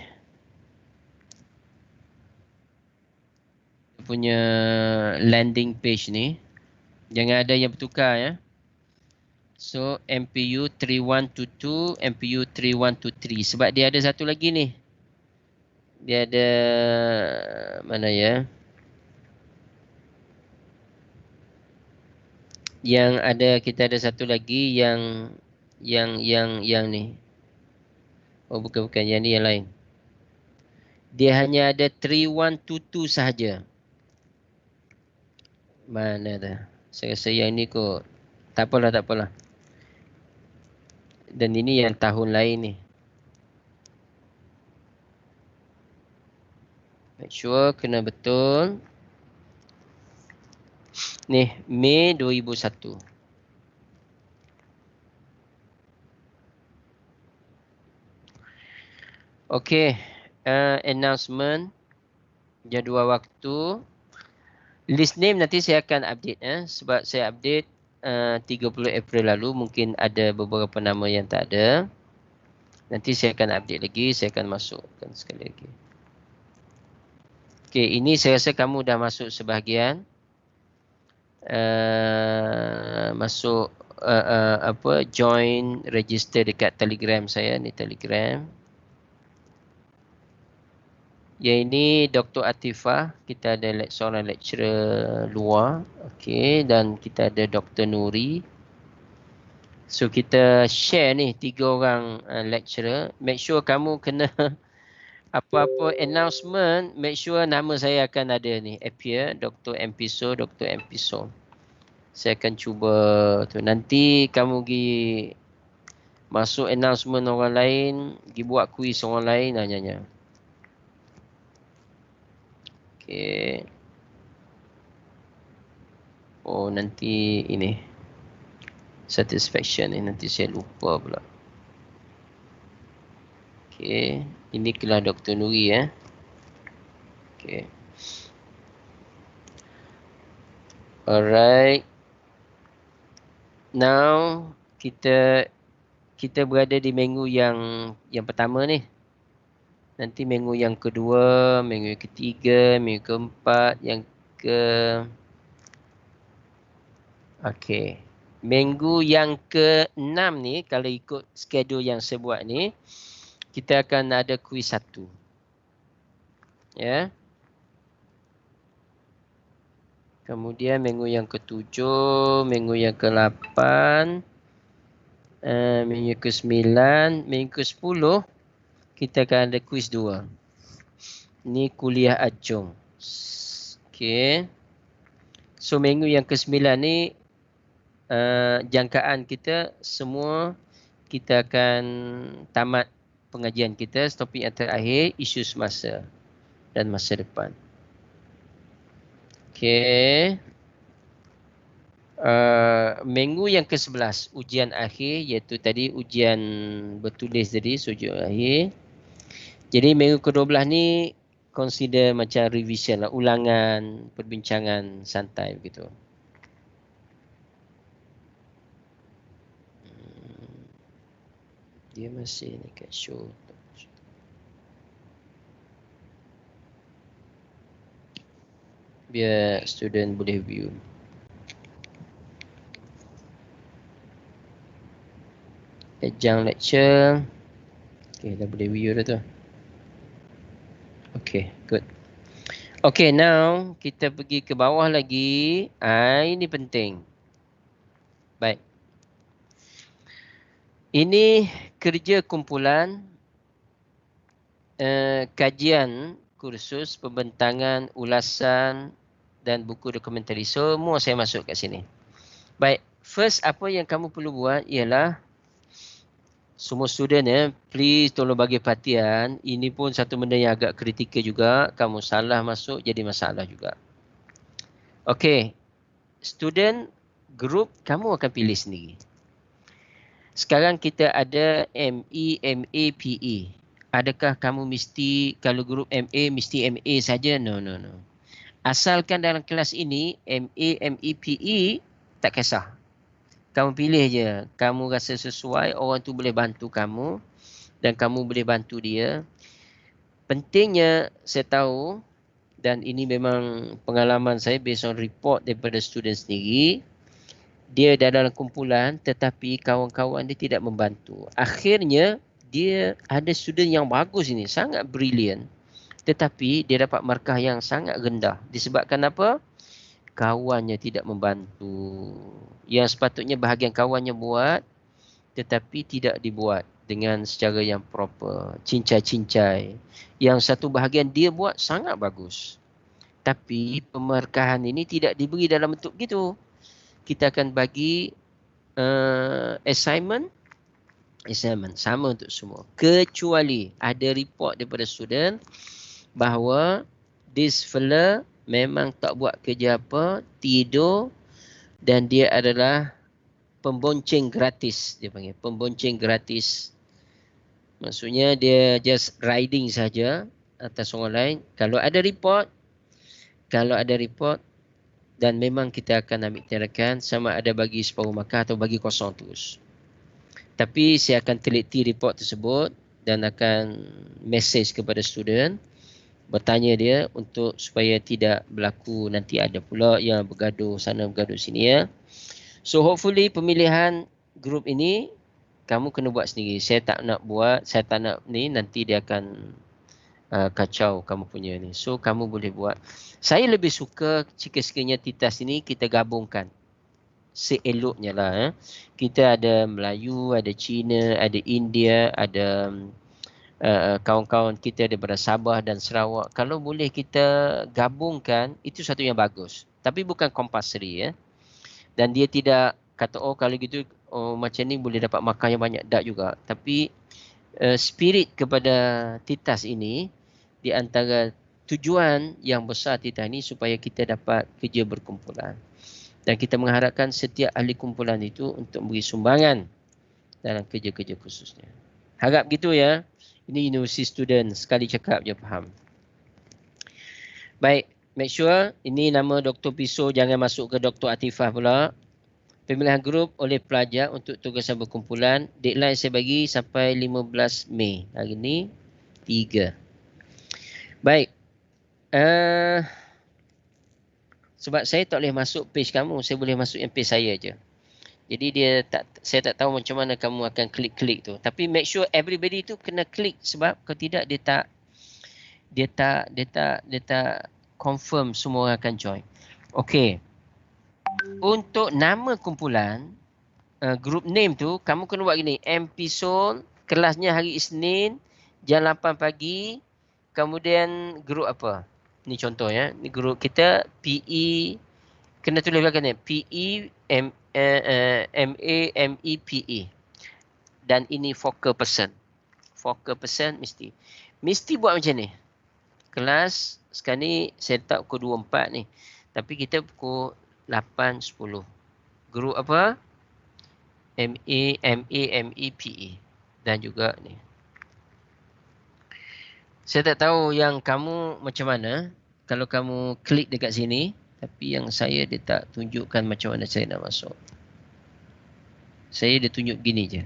A: punya landing page ni. Jangan ada yang bertukar ya. So MPU 3122, MPU 3123. Sebab dia ada satu lagi ni. Dia ada mana ya? Yang ada, kita ada satu lagi yang ni. Oh bukan, yang ni yang lain. Dia hanya ada 3122 sahaja. Mana dah? Saya rasa yang ni kot. Tak apalah. Dan ini yang tahun lain ni. Make sure kena betul. Ni, Mei 2001. Okey, announcement, jadual waktu. List name nanti saya akan update sebab saya update 30 April lalu, mungkin ada beberapa nama yang tak ada. Nanti saya akan update lagi, saya akan masukkan sekali lagi. Okey, ini saya rasa kamu dah masuk sebahagian. Masuk join register dekat Telegram saya ni, Telegram. Yang ini Dr. Atifah, kita ada seorang lecturer luar. Okey, dan kita ada Dr. Nuri. So kita share ni 3 orang lecturer. Make sure kamu kena apa-apa announcement, make sure nama saya akan ada ni, appear, Dr. Mpiso, Dr. Mpiso. Saya akan cuba tu. Nanti kamu pergi masuk announcement orang lain, pergi buat kuis orang lain, nanya. Okey. Oh, nanti ini satisfaction ni nanti saya lupa pula. Okey, ini kelas Dr. Nuri Okey. Alright. Now kita berada di minggu yang pertama ni. Nanti minggu yang kedua, minggu yang ketiga, minggu keempat, yang okey. Minggu yang ke-6 ni, kalau ikut schedule yang saya buat ni, kita akan ada kuis 1. Ya. Kemudian minggu yang ke-7, minggu yang ke-8, minggu ke-9, minggu ke-10, kita akan ada kuis 2. Ni kuliah adjung. Okey. So minggu yang ke-9 ni jangkaan kita semua, kita akan tamat pengajian kita. Topik yang terakhir, isu semasa dan masa depan. Okey. Minggu yang ke-11 ujian akhir, iaitu tadi ujian bertulis tadi, ujian akhir. Jadi minggu ke-12 ni consider macam revision lah, ulangan, perbincangan santai begitu. Dia masih ni kat show. Biar student boleh view. Ejang lecture. Okay, dah boleh view dah tu. Okay, good. Okay, now kita pergi ke bawah lagi. Ini penting. Baik. Ini kerja kumpulan kajian kursus, pembentangan, ulasan dan buku dokumentari. Semua saya masuk kat sini. Baik, first apa yang kamu perlu buat ialah semua student please tolong bagi perhatian. Ini pun satu benda yang agak kritikal juga. Kamu salah masuk jadi masalah juga. Okey. Student group kamu akan pilih sendiri. Sekarang kita ada ME, MA, PE. Adakah kamu mesti, kalau grup MA, mesti MA saja? No. Asalkan dalam kelas ini, MA, ME, PE, tak kisah. Kamu pilih je. Kamu rasa sesuai, orang tu boleh bantu kamu. Dan kamu boleh bantu dia. Pentingnya, saya tahu, dan ini memang pengalaman saya based on report daripada student sendiri, dia dalam kumpulan tetapi kawan-kawan dia tidak membantu. Akhirnya, dia ada student yang bagus ini, sangat brilliant. Tetapi dia dapat markah yang sangat rendah. Disebabkan apa? Kawannya tidak membantu. Yang sepatutnya bahagian kawannya buat, tetapi tidak dibuat dengan secara yang proper. Cincai-cincai. Yang satu bahagian dia buat sangat bagus. Tapi pemarkahan ini tidak diberi dalam bentuk gitu. Kita akan bagi assignment sama untuk semua, kecuali ada report daripada student bahawa this fella memang tak buat kerja apa, tidur, dan dia adalah pembonceng gratis. Dia panggil pembonceng gratis. Maksudnya dia just riding saja atas orang lain. Kalau ada report dan memang kita akan ambil tindakan, sama ada bagi separuh markah atau bagi kosong terus. Tapi saya akan teliti report tersebut dan akan message kepada student, bertanya dia untuk supaya tidak berlaku nanti ada pula yang bergaduh sana bergaduh sini ya. So hopefully pemilihan grup ini kamu kena buat sendiri. Saya tak nak ni, nanti dia akan kacau kamu punya ni. So kamu boleh buat. Saya lebih suka sekiranya titas ini kita gabungkan. Seeloknya lah. Kita ada Melayu, ada Cina, ada India, ada kawan-kawan kita daripada Sabah dan Sarawak. Kalau boleh kita gabungkan, itu satu yang bagus. Tapi bukan compulsory ya. Dan dia tidak kata kalau gitu macam ni boleh dapat markah yang banyak, tak juga. Tapi spirit kepada titas ini di antara tujuan yang besar titas ini supaya kita dapat kerja berkumpulan. Dan kita mengharapkan setiap ahli kumpulan itu untuk beri sumbangan dalam kerja-kerja khususnya. Harap gitu ya. Ini university student, sekali cakap je faham. Baik, make sure ini nama Dr. Piso, jangan masuk ke Dr. Atifah pula. Pemilihan grup oleh pelajar untuk tugasan berkumpulan. Deadline saya bagi sampai 15 Mei. Hari ni 3. Baik. Sebab saya tak boleh masuk page kamu, saya boleh masuk yang page saya je. Jadi saya tak tahu macam mana kamu akan klik-klik tu. Tapi make sure everybody tu kena klik, sebab kalau tidak dia tak confirm semua orang akan join. Okey. Untuk nama kumpulan, group name tu kamu kena buat gini. MPSOL, kelasnya hari Isnin, jam 8 pagi. Kemudian group apa? Ni contoh ya. Ni group kita PE, kena tulis belakang ni. PE, MA, ME, PE. Dan ini focal person. Focal person mesti buat macam ni. Kelas sekarang ni saya letak pukul 24 ni. Tapi kita pukul 8, 10. Group apa? MA, ME, PE. Dan juga ni. Saya tak tahu yang kamu macam mana kalau kamu klik dekat sini, tapi yang saya dia tak tunjukkan macam mana saya nak masuk. Saya dia tunjuk gini je.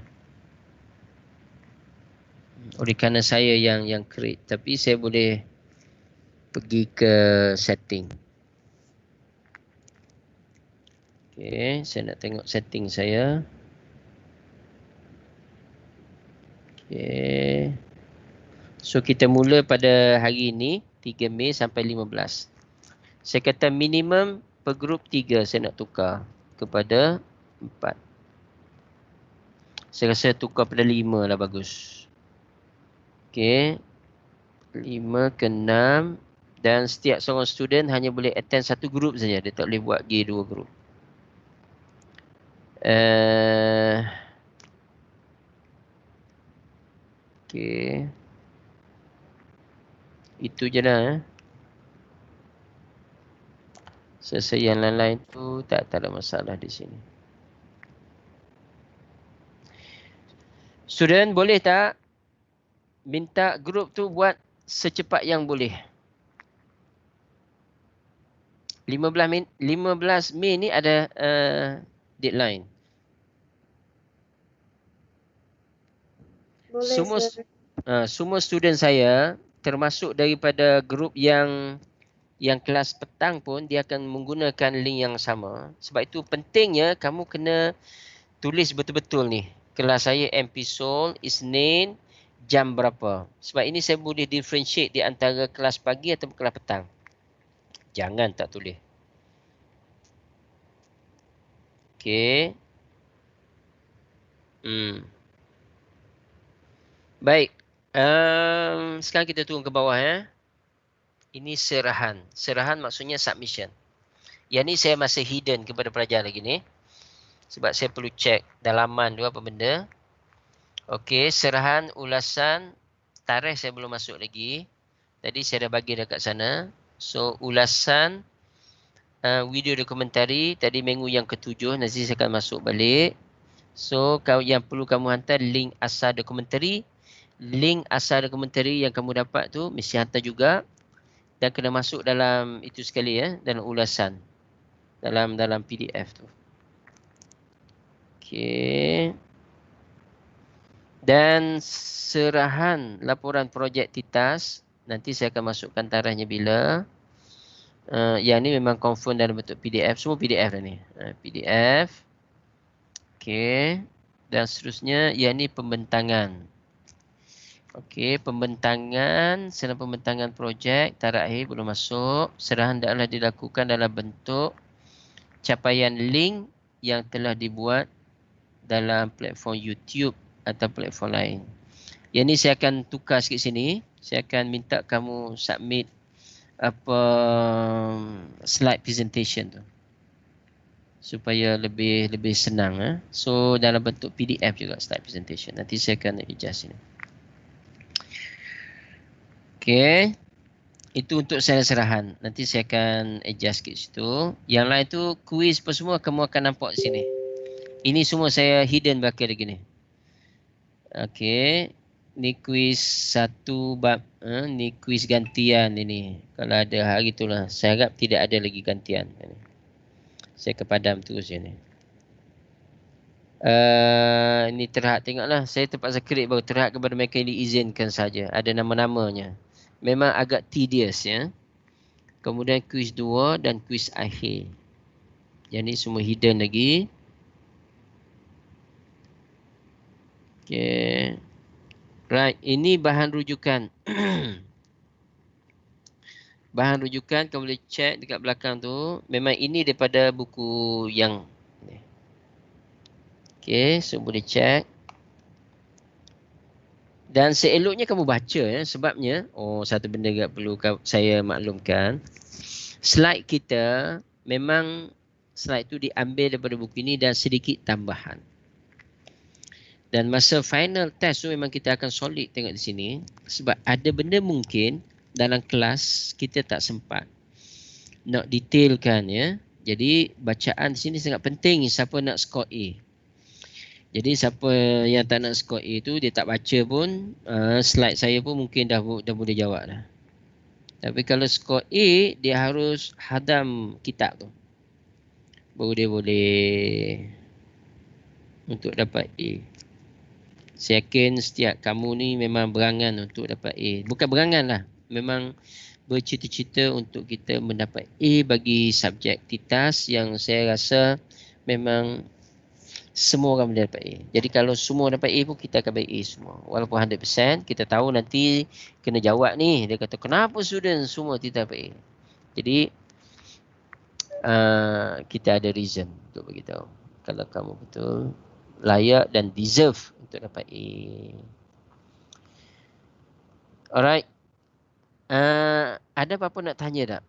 A: Oleh kerana saya yang create, tapi saya boleh pergi ke setting. Okey, saya nak tengok setting saya. Okey. So kita mula pada hari ini 3 Mei sampai 15. Saya kata minimum per group 3 saya nak tukar kepada 4. Saya rasa tukar pada 5 lah bagus. Okey. 5 ke 6 dan setiap seorang student hanya boleh attend satu group saja. Dia tak boleh buat dua group. Okey. Itu je lah. Selesai yang lain-lain tu tak ada masalah di sini. Student boleh tak minta group tu buat secepat yang boleh. 15 Mei ni ada deadline.
F: Boleh, sir.
A: Semua student saya termasuk daripada grup yang kelas petang pun dia akan menggunakan link yang sama. Sebab itu pentingnya kamu kena tulis betul-betul ni. Kelas saya MP Sol Isnin jam berapa. Sebab ini saya boleh differentiate di antara kelas pagi atau kelas petang. Jangan tak tulis. Okey. Baik. Sekarang kita turun ke bawah ya. Ini serahan. Serahan maksudnya submission. Yang ni saya masih hidden kepada pelajar lagi ni. Sebab saya perlu check dalaman tu apa benda. Okey, serahan, ulasan, tarikh saya belum masuk lagi. Tadi saya dah bagi dekat sana. So, ulasan, video dokumentari, tadi minggu yang ke-7, nanti saya akan masuk balik. So, yang perlu kamu hantar link asal dokumentari. Link asal dokumentari yang kamu dapat tu mesti hantar juga. Dan kena masuk dalam itu sekali ya, dalam ulasan. Dalam PDF tu. Okey. Dan serahan laporan projek TITAS. Nanti saya akan masukkan tarikhnya bila. Yang ni memang confirm dalam bentuk PDF. Semua PDF dah ni. PDF. Okey. Dan seterusnya, yang ni pembentangan. Okey, pembentangan. Senang pembentangan projek. Tarikh akhir belum masuk. Serahan adalah dilakukan dalam bentuk capaian link yang telah dibuat dalam platform YouTube atau platform lain. Yang ni saya akan tukar sikit sini. Saya akan minta kamu submit slide presentation tu. Supaya lebih senang. So dalam bentuk PDF juga slide presentation. Nanti saya akan adjust ini. Okey. Itu untuk serahan. Nanti saya akan adjust sikit situ. Yang lain tu quiz apa semua kamu akan nampak di sini. Ini semua saya hidden belakang lagi ni. Okey. Ni quiz satu bab. Ni quiz gantian ini. Kalau ada hari itulah. Saya harap tidak ada lagi gantian. Saya kepadam terus je ni. Ini terhad. Tengoklah. Saya terpaksa klik baru terhad kepada mereka yang diizinkan saja. Ada nama-namanya. Memang agak tedious ya. Kemudian quiz 2 dan quiz akhir. Yang ni semua hidden lagi. Okay. Right, ini bahan rujukan. Bahan rujukan kamu boleh check dekat belakang tu. Memang ini daripada buku yang ni. Okay, so boleh check. Dan seeloknya kamu baca ya, sebabnya satu benda yang perlu saya maklumkan. Slide kita memang slide tu diambil daripada buku ini dan sedikit tambahan. Dan masa final test tu memang kita akan solid tengok di sini. Sebab ada benda mungkin dalam kelas kita tak sempat nak detailkan ya. Jadi bacaan di sini sangat penting siapa nak skor A. Jadi siapa yang tak nak skor A tu dia tak baca pun slide saya pun mungkin dah boleh jawab dah. Tapi kalau skor A dia harus hadam kitab tu. Baru dia boleh untuk dapat A. Saya yakin setiap kamu ni memang berangan untuk dapat A. Bukan berangan lah. Memang bercita-cita untuk kita mendapat A bagi subjek TITAS yang saya rasa memang semua orang boleh dapat A. Jadi kalau semua dapat A pun kita akan baik A semua. Walaupun 100%, kita tahu nanti kena jawab ni. Dia kata kenapa student semua tidak dapat A. Jadi kita ada reason untuk beritahu. Kalau kamu betul layak dan deserve untuk dapat A. Alright. Ada apa-apa nak tanya tak?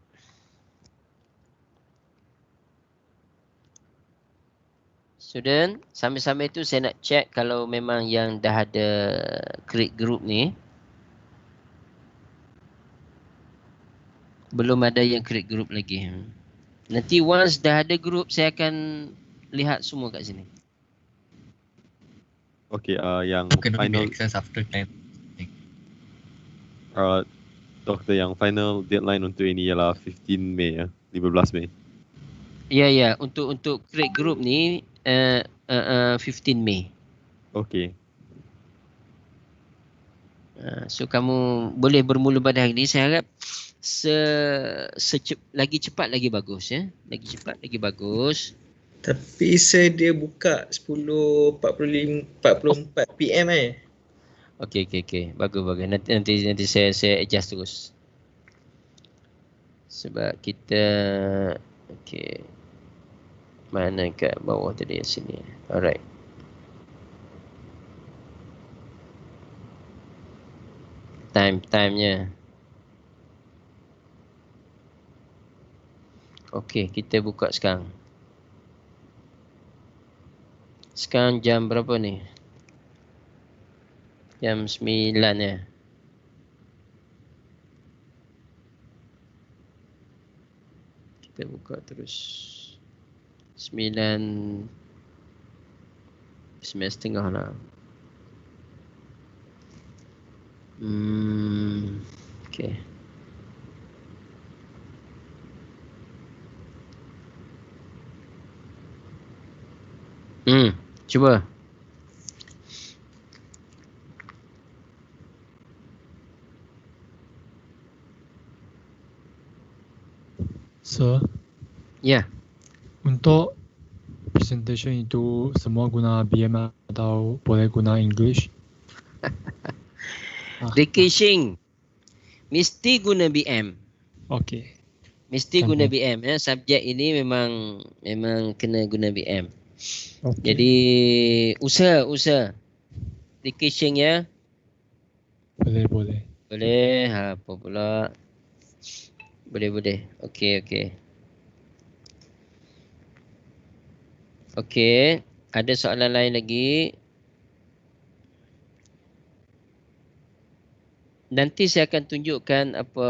A: Student, sambil-sambil itu saya nak check kalau memang yang dah ada create group ni. Belum ada yang create group lagi. Nanti once dah ada group, saya akan lihat semua kat sini.
B: Okay, yang
J: Can only
B: final,
J: be accessed after 10.
B: Doktor, yang final deadline untuk ini ialah 15 Mei ya, 15 Mei.
A: Ya, untuk create group ni 15 Mei.
B: Okay.
A: So kamu boleh bermula pada hari ni. Saya harap lagi cepat lagi bagus ya. Lagi cepat lagi bagus.
I: Tapi dia buka 10:44 PM
A: Okey. Bagus. Nanti saya adjust terus. Sebab kita okey. Mana kat bawah tadi sini. Alright. Time-nya. Okey, kita buka sekarang. Sekarang jam berapa ni? Jam 9 ya. Kita buka terus. 9:30 lah. Okay. Cuba.
K: Sir,
A: Ya.
K: untuk presentation itu semua guna BM atau boleh guna English?
A: Dictation mesti guna BM.
K: Okey.
A: Mesti guna BM ya. Subjek ini memang kena guna BM.
K: Okay.
A: Jadi usaha dictation ya.
K: Boleh.
A: Boleh. Apa pula? Boleh. Okey. Okey, ada soalan lain lagi? Nanti saya akan tunjukkan apa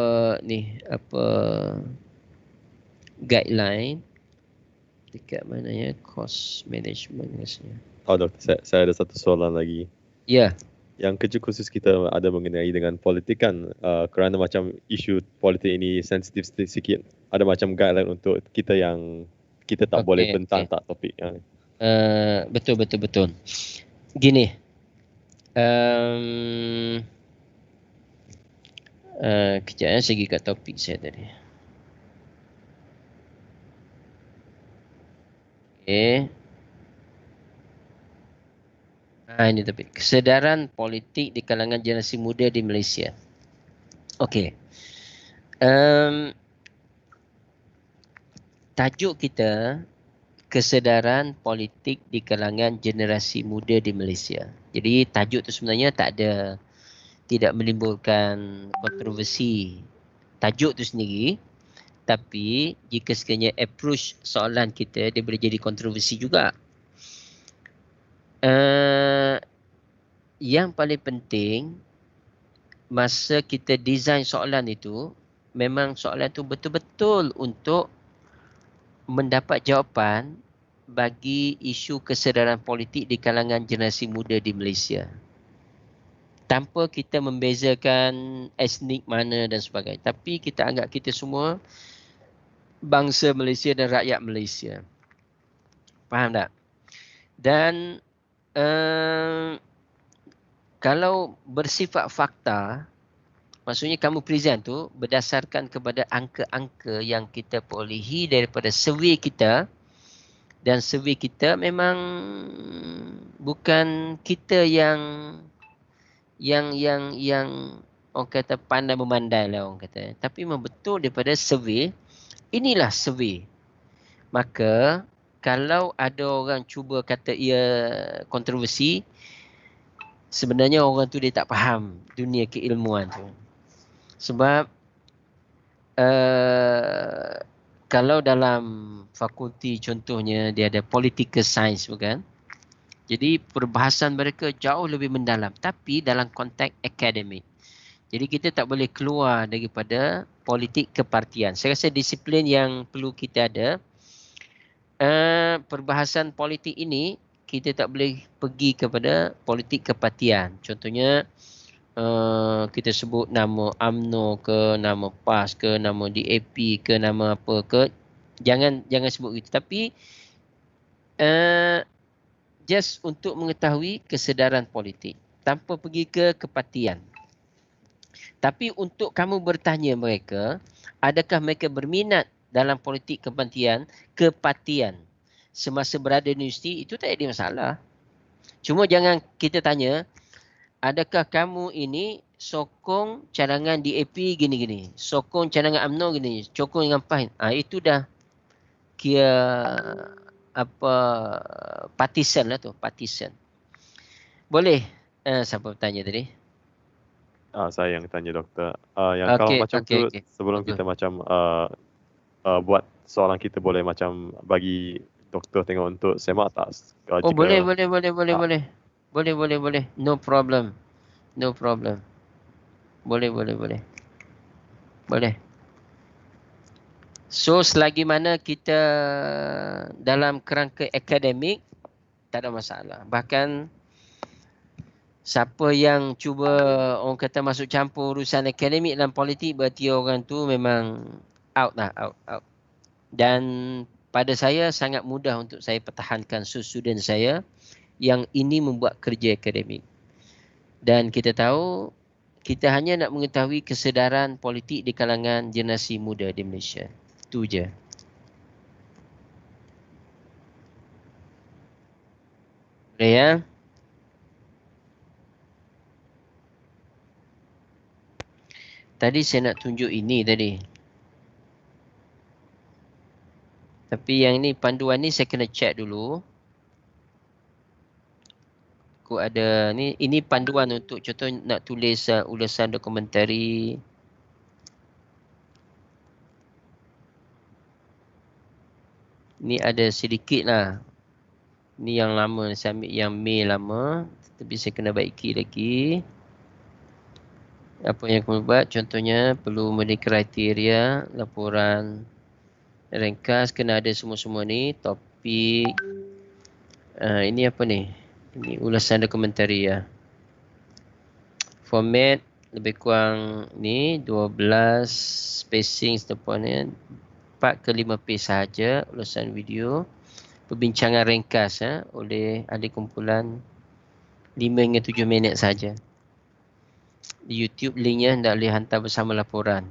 A: guideline dekat mana ya, cost management rasanya.
B: Doktor, saya ada satu soalan lagi.
A: Ya.
B: Yang kerja khusus kita ada mengenai dengan politik kan, kerana macam isu politik ini sensitif sikit, ada macam guideline untuk kita yang kita tak boleh bentang tak topik.
A: Betul. Gini. Kejap saya pergi kat topik saya tadi. Okey. Ini topik. Kesedaran politik di kalangan generasi muda di Malaysia. Okey. Tajuk kita kesedaran politik di kalangan generasi muda di Malaysia. Jadi tajuk tu sebenarnya tidak menimbulkan kontroversi tajuk tu sendiri, tapi jika sekiranya approach soalan kita, dia boleh jadi kontroversi juga. Yang paling penting masa kita design soalan itu, memang soalan tu betul-betul untuk mendapat jawapan bagi isu kesedaran politik di kalangan generasi muda di Malaysia. Tanpa kita membezakan etnik mana dan sebagainya. Tapi kita anggap kita semua bangsa Malaysia dan rakyat Malaysia. Faham tak? Dan kalau bersifat fakta, maksudnya kamu present tu berdasarkan kepada angka-angka yang kita perolehi daripada survey kita, dan survey kita memang bukan kita yang orang kata pandai memandai lah orang kata, tapi memang betul daripada survey. Inilah survey. Maka kalau ada orang cuba kata ia kontroversi, sebenarnya orang tu dia tak faham dunia keilmuan tu. Sebab kalau dalam fakulti contohnya dia ada political science bukan? Jadi perbahasan mereka jauh lebih mendalam tapi dalam konteks akademik. Jadi kita tak boleh keluar daripada politik kepartian. Saya rasa disiplin yang perlu kita ada. Perbahasan politik ini kita tak boleh pergi kepada politik kepartian. Contohnya kita sebut nama UMNO ke, nama PAS ke, nama DAP ke, nama apa ke. Jangan sebut gitu. Tapi just untuk mengetahui kesedaran politik tanpa pergi ke kepartian. Tapi untuk kamu bertanya mereka, adakah mereka berminat dalam politik kepartian semasa berada di universiti, itu tak ada masalah. Cuma jangan kita tanya, adakah kamu ini sokong cadangan DAP gini-gini, sokong cadangan UMNO gini, sokong dengan PAS. Itu dah kira partisan lah tu, partisan. Boleh? Siapa bertanya tadi?
B: Saya yang tanya doktor. Kalau macam tu sebelum kita macam buat soalan kita boleh macam bagi doktor tengok untuk semak tak?
A: Boleh. No problem. Boleh. So selagi mana kita dalam kerangka akademik, tak ada masalah. Bahkan siapa yang cuba orang kata masuk campur urusan akademik dan politik, berarti orang tu memang out. Dan pada saya sangat mudah untuk saya pertahankan student saya yang ini membuat kerja akademik. Dan kita tahu kita hanya nak mengetahui kesedaran politik di kalangan generasi muda di Malaysia. Itu je. Boleh ya? Tadi saya nak tunjuk ini tadi. Tapi yang ni panduan ni saya kena check dulu. Aku ada ni, ini panduan untuk contoh nak tulis ulasan dokumentari. Ni ada sedikit lah. Ni yang lama, saya ambil yang Mei lama. Tapi saya kena baiki lagi. Apa yang kamu buat, contohnya perlu memenuhi kriteria laporan ringkas, kena ada semua-semua ni, topik. Ini apa ni? Ini ulasan dokumentari ya. Format lebih kurang ni 12 spacing sedepannya 4 ke 5 page sahaja ulasan video. Perbincangan ringkas oleh ahli kumpulan 5 hingga 7 minit saja. Di YouTube linknya hendak boleh hantar bersama laporan.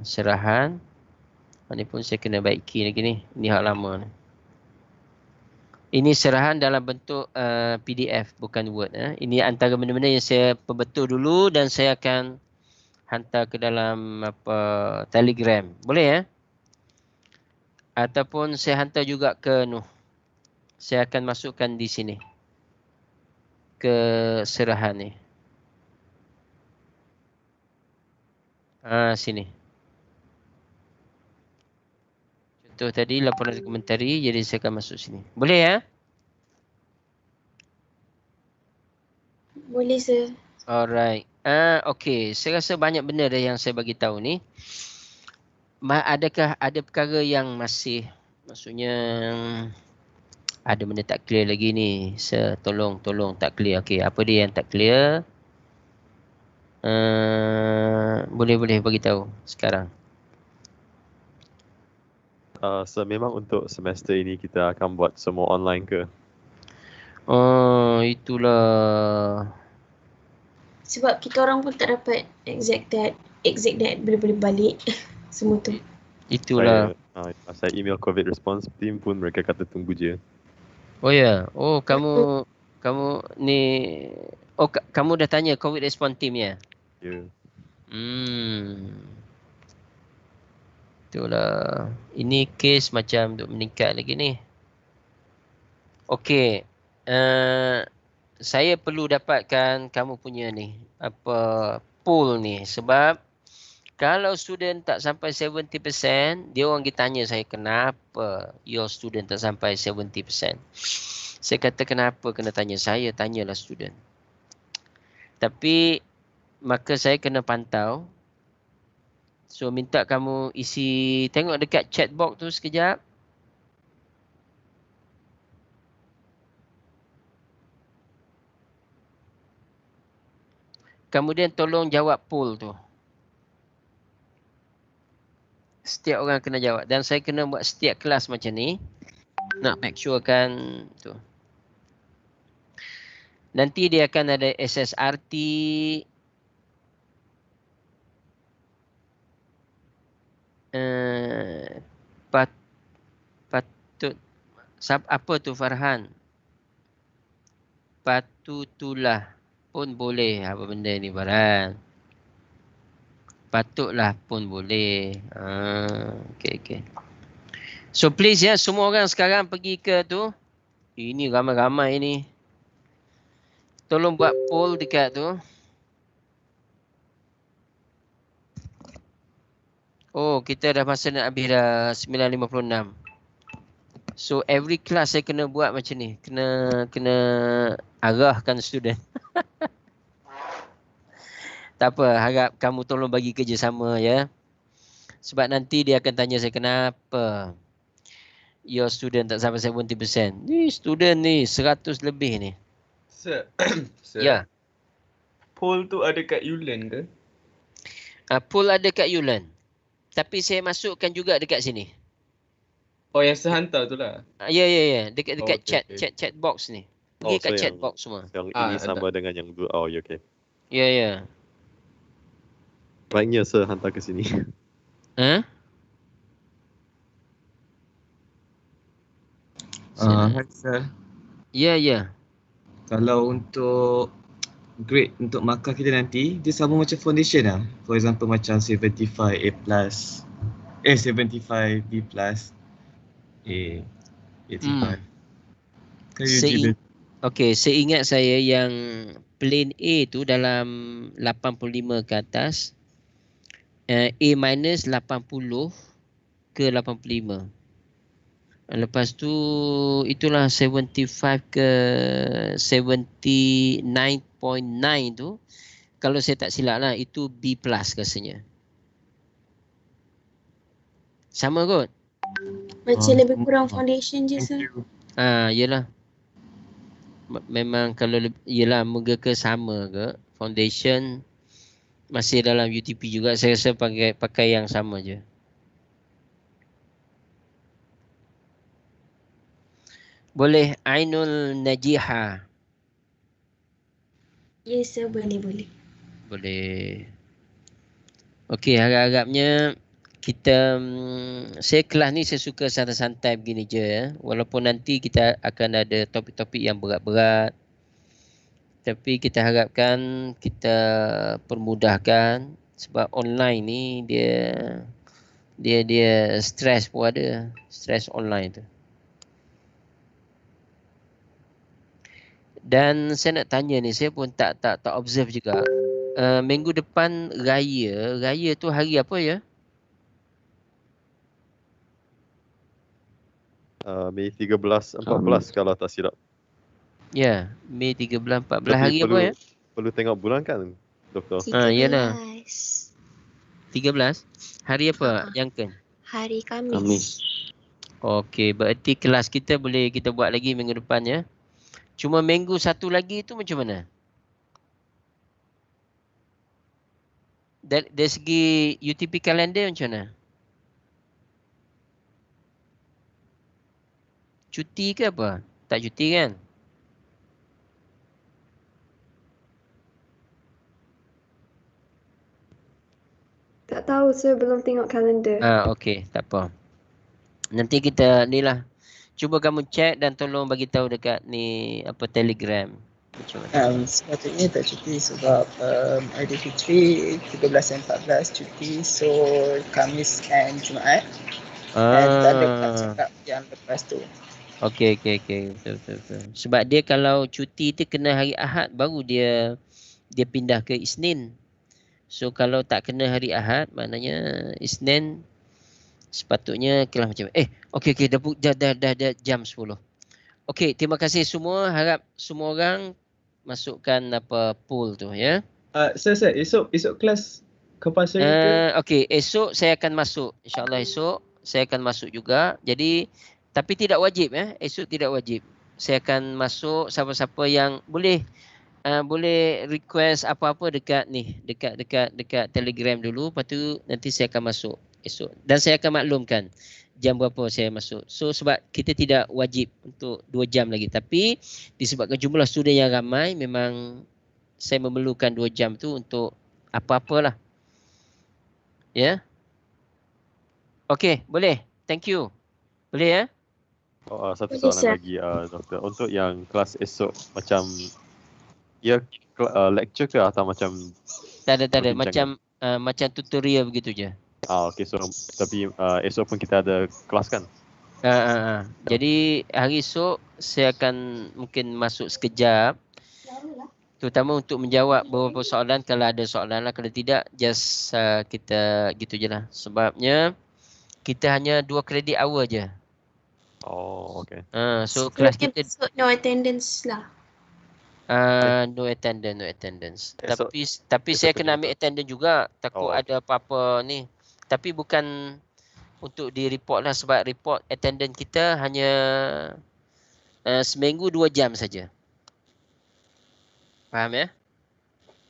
A: Serahan. Ini pun saya kena baiki lagi ni. Ini hak lama ni. Ini serahan dalam bentuk PDF bukan Word. Ini antara benda-benda yang saya perbetul dulu dan saya akan hantar ke dalam Telegram. Boleh ya? Ataupun saya hantar juga ke saya akan masukkan di sini. Ke serahan ni. Sini. Contoh tadi laporan dokumentari, jadi saya akan masuk sini. Boleh ya?
E: Boleh sir.
A: Alright. Okay. Saya rasa banyak benda dah yang saya bagi tahu ni. Adakah ada perkara yang masih, maksudnya ada benda tak clear lagi ni? Tolong tak clear. Okay, apa dia yang tak clear? Boleh bagi tahu sekarang.
B: Memang untuk semester ini kita akan buat semua online ke?
A: Itulah.
E: Sebab kita orang pun tak dapat exact date boleh balik semua tu.
A: Itulah.
B: Saya email COVID response team pun mereka kata tunggu je.
A: Oh ya. Oh kamu ni. Oh kamu dah tanya COVID response team ya?
B: Ya.
A: Itulah. Ini kes macam duk meningkat lagi ni. Okey. Saya perlu dapatkan kamu punya ni poll ni sebab Kalau student tak sampai 70%, dia orang tanya saya, kenapa your student tak sampai 70%? Saya kata, kenapa kena tanya saya? Tanyalah student. Tapi maka saya kena pantau. So minta kamu isi, tengok dekat chat box tu sekejap. Kemudian tolong jawab poll tu. Setiap orang kena jawab. Dan saya kena buat setiap kelas macam ni. Nak make sure kan tu. Nanti dia akan ada SSRT. Patut. Apa tu Farhan? Patutulah pun boleh. Apa benda ni Farhan? Patutlah pun boleh. Okay. So please ya, semua orang sekarang pergi ke tu. Ini ramai-ramai ni. Tolong buat poll dekat tu. Oh, kita dah masa nak habis dah 9.56. So every class saya kena buat macam ni. Kena arahkan student. Tak apa, harap kamu tolong bagi kerjasama ya. Sebab nanti dia akan tanya saya, kenapa your student tak sampai 70%? Ni student ni 100 lebih ni.
I: Sir.
A: Ya.
I: Poll tu ada kat Ulearn ke?
A: Poll ada kat Ulearn. Tapi saya masukkan juga dekat sini.
I: Oh, yang sehantar tu lah.
A: Ya. Dekat chat box ni. Pergi kat chat box semua.
B: Yang ini sama dengan yang dua. Oh, ya, okay.
A: Ya.
B: Baiknya sir hantar ke sini.
A: Hai
D: Sir.
A: Ya.
D: Kalau untuk grade untuk markah kita nanti, dia sama macam foundation lah. For example macam 75 A+, 75 B+, A, 85.
A: Seingat saya yang plane A tu dalam 85 ke atas, A- 80 ke 85. Lepas tu itulah 75 ke 79.9 tu. Kalau saya tak silap lah, itu B+ rasanya. Sama kot?
E: Macam lebih kurang foundation je sir.
A: Yelah. Memang kalau yelah, moga ke sama ke. Foundation masih dalam UTP juga. Saya rasa pakai yang sama je. Boleh Ainul Najiha.
E: Yes sir, boleh.
A: Boleh. Okey, harap-harapnya kita saya kelas ni saya suka santai-santai begini je ya. Walaupun nanti kita akan ada topik-topik yang berat-berat. Tapi kita harapkan kita permudahkan sebab online ni dia stres pun ada. Stres online tu. Dan saya nak tanya ni, saya pun tak observe juga. Minggu depan raya tu hari apa ya?
B: Mei 13, 14 kalau tak silap.
A: Ya, Mei 13, 14 hari apa ya?
B: Perlu tengok bulan kan, Doktor?
E: 13.
A: Yalah. 13? Hari apa, Jangken?
E: Hari Khamis.
A: Okey, berarti kelas kita boleh kita buat lagi minggu depan ya. Cuma minggu satu lagi tu macam mana? Dari segi UTP kalender macam mana? Cuti ke apa? Tak cuti kan?
F: Tak tahu, saya belum tengok kalender.
A: Okey, tak apa. Nanti kita ni lah. Cuba kamu check dan tolong bagi tahu dekat ni apa Telegram. Macam mana?
J: Sepatutnya tak cuti sebab Aidilfitri 13 dan 14 cuti, so Khamis and Jumaat. Dan tak ada cakap yang lepas tu.
A: Okey. Betul. Sebab dia kalau cuti tu kena hari Ahad baru dia pindah ke Isnin. So kalau tak kena hari Ahad, maknanya Isnin sepatutnya kelas macam okey dah jam 10. Okey, terima kasih semua. Harap semua orang masukkan pool tu ya.
I: Sir, esok kelas compulsory ke?
A: Okey, esok saya akan masuk. InsyaAllah esok saya akan masuk juga. Jadi tapi tidak wajib esok tidak wajib. Saya akan masuk, siapa-siapa yang boleh request apa-apa dekat Telegram dulu, lepas tu nanti saya akan masuk esok dan saya akan maklumkan jam berapa saya masuk. So sebab kita tidak wajib untuk 2 jam lagi, tapi disebabkan jumlah student yang ramai, memang saya memerlukan 2 jam tu untuk apa-apalah. Ya. Okey, boleh. Thank you. Boleh ya?
B: Satu soalan lagi doktor. Untuk yang kelas esok macam lecture ke atau macam
A: tak ada macam tutorial begitu je.
B: Okey, so tapi esok pun kita ada kelas kan?
A: Jadi hari esok saya akan mungkin masuk sekejap, terutama untuk menjawab beberapa soalan kalau ada soalan lah. Kalau tidak, just kita gitu je lah. Sebabnya kita hanya 2 credit hour je.
B: Okay.
A: So kelas kita
E: no attendance lah.
A: No attendance. Tapi saya kena ambil attendance juga. Takut ada apa-apa ni. Tapi bukan untuk di report lah, sebab report attendance kita hanya seminggu 2 jam saja. Faham ya?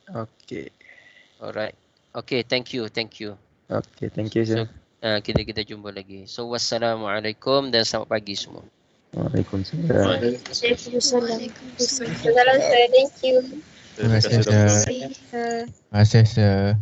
L: Okay.
A: Alright. Okay, thank you.
L: Okay, thank you sir.
A: So, kita jumpa lagi. So wassalamualaikum dan selamat pagi semua.
L: Waalaikumsalam.
E: Waalaikumsalam. Thank you.
B: Terima kasih doktor.
K: Terima kasih sir.